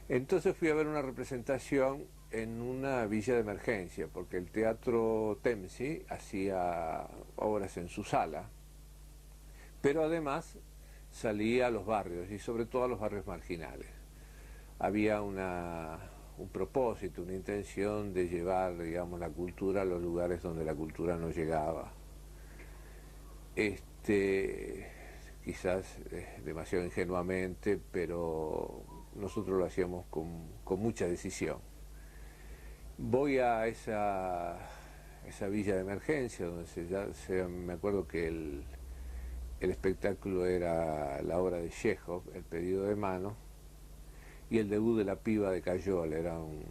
Entonces fui a ver una representación en una villa de emergencia, porque el Teatro Temsi hacía obras en su sala, pero además salía a los barrios, y sobre todo a los barrios marginales. Había un propósito, una intención de llevar, digamos, la cultura a los lugares donde la cultura no llegaba. Quizás demasiado ingenuamente, pero nosotros lo hacíamos con mucha decisión. Voy a esa villa de emergencia, donde me acuerdo que el espectáculo era la obra de Chekhov, El pedido de mano, y el debut de La piba de Cayol, era un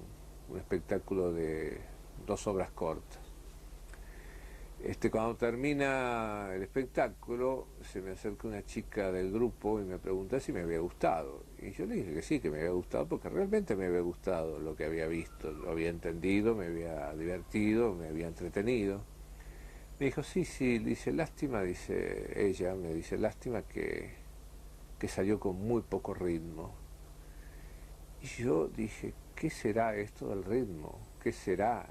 espectáculo de 2 obras cortas. Cuando termina el espectáculo, se me acerca una chica del grupo y me pregunta si me había gustado. Y yo le dije que sí, que me había gustado, porque realmente me había gustado lo que había visto, lo había entendido, me había divertido, me había entretenido. Me dijo, sí, dice, lástima, ella me dice, lástima que salió con muy poco ritmo. Y yo dije, ¿qué será esto del ritmo? ¿Qué será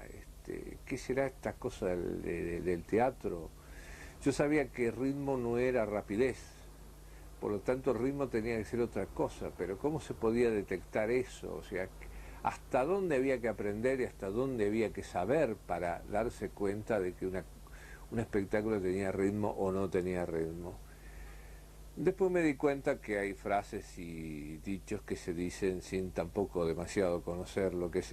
esta cosa del teatro? Yo sabía que ritmo no era rapidez, por lo tanto ritmo tenía que ser otra cosa, pero ¿cómo se podía detectar eso? O sea, ¿hasta dónde había que aprender y hasta dónde había que saber para darse cuenta de que un espectáculo tenía ritmo o no tenía ritmo? Después me di cuenta que hay frases y dichos que se dicen sin tampoco demasiado conocer lo que se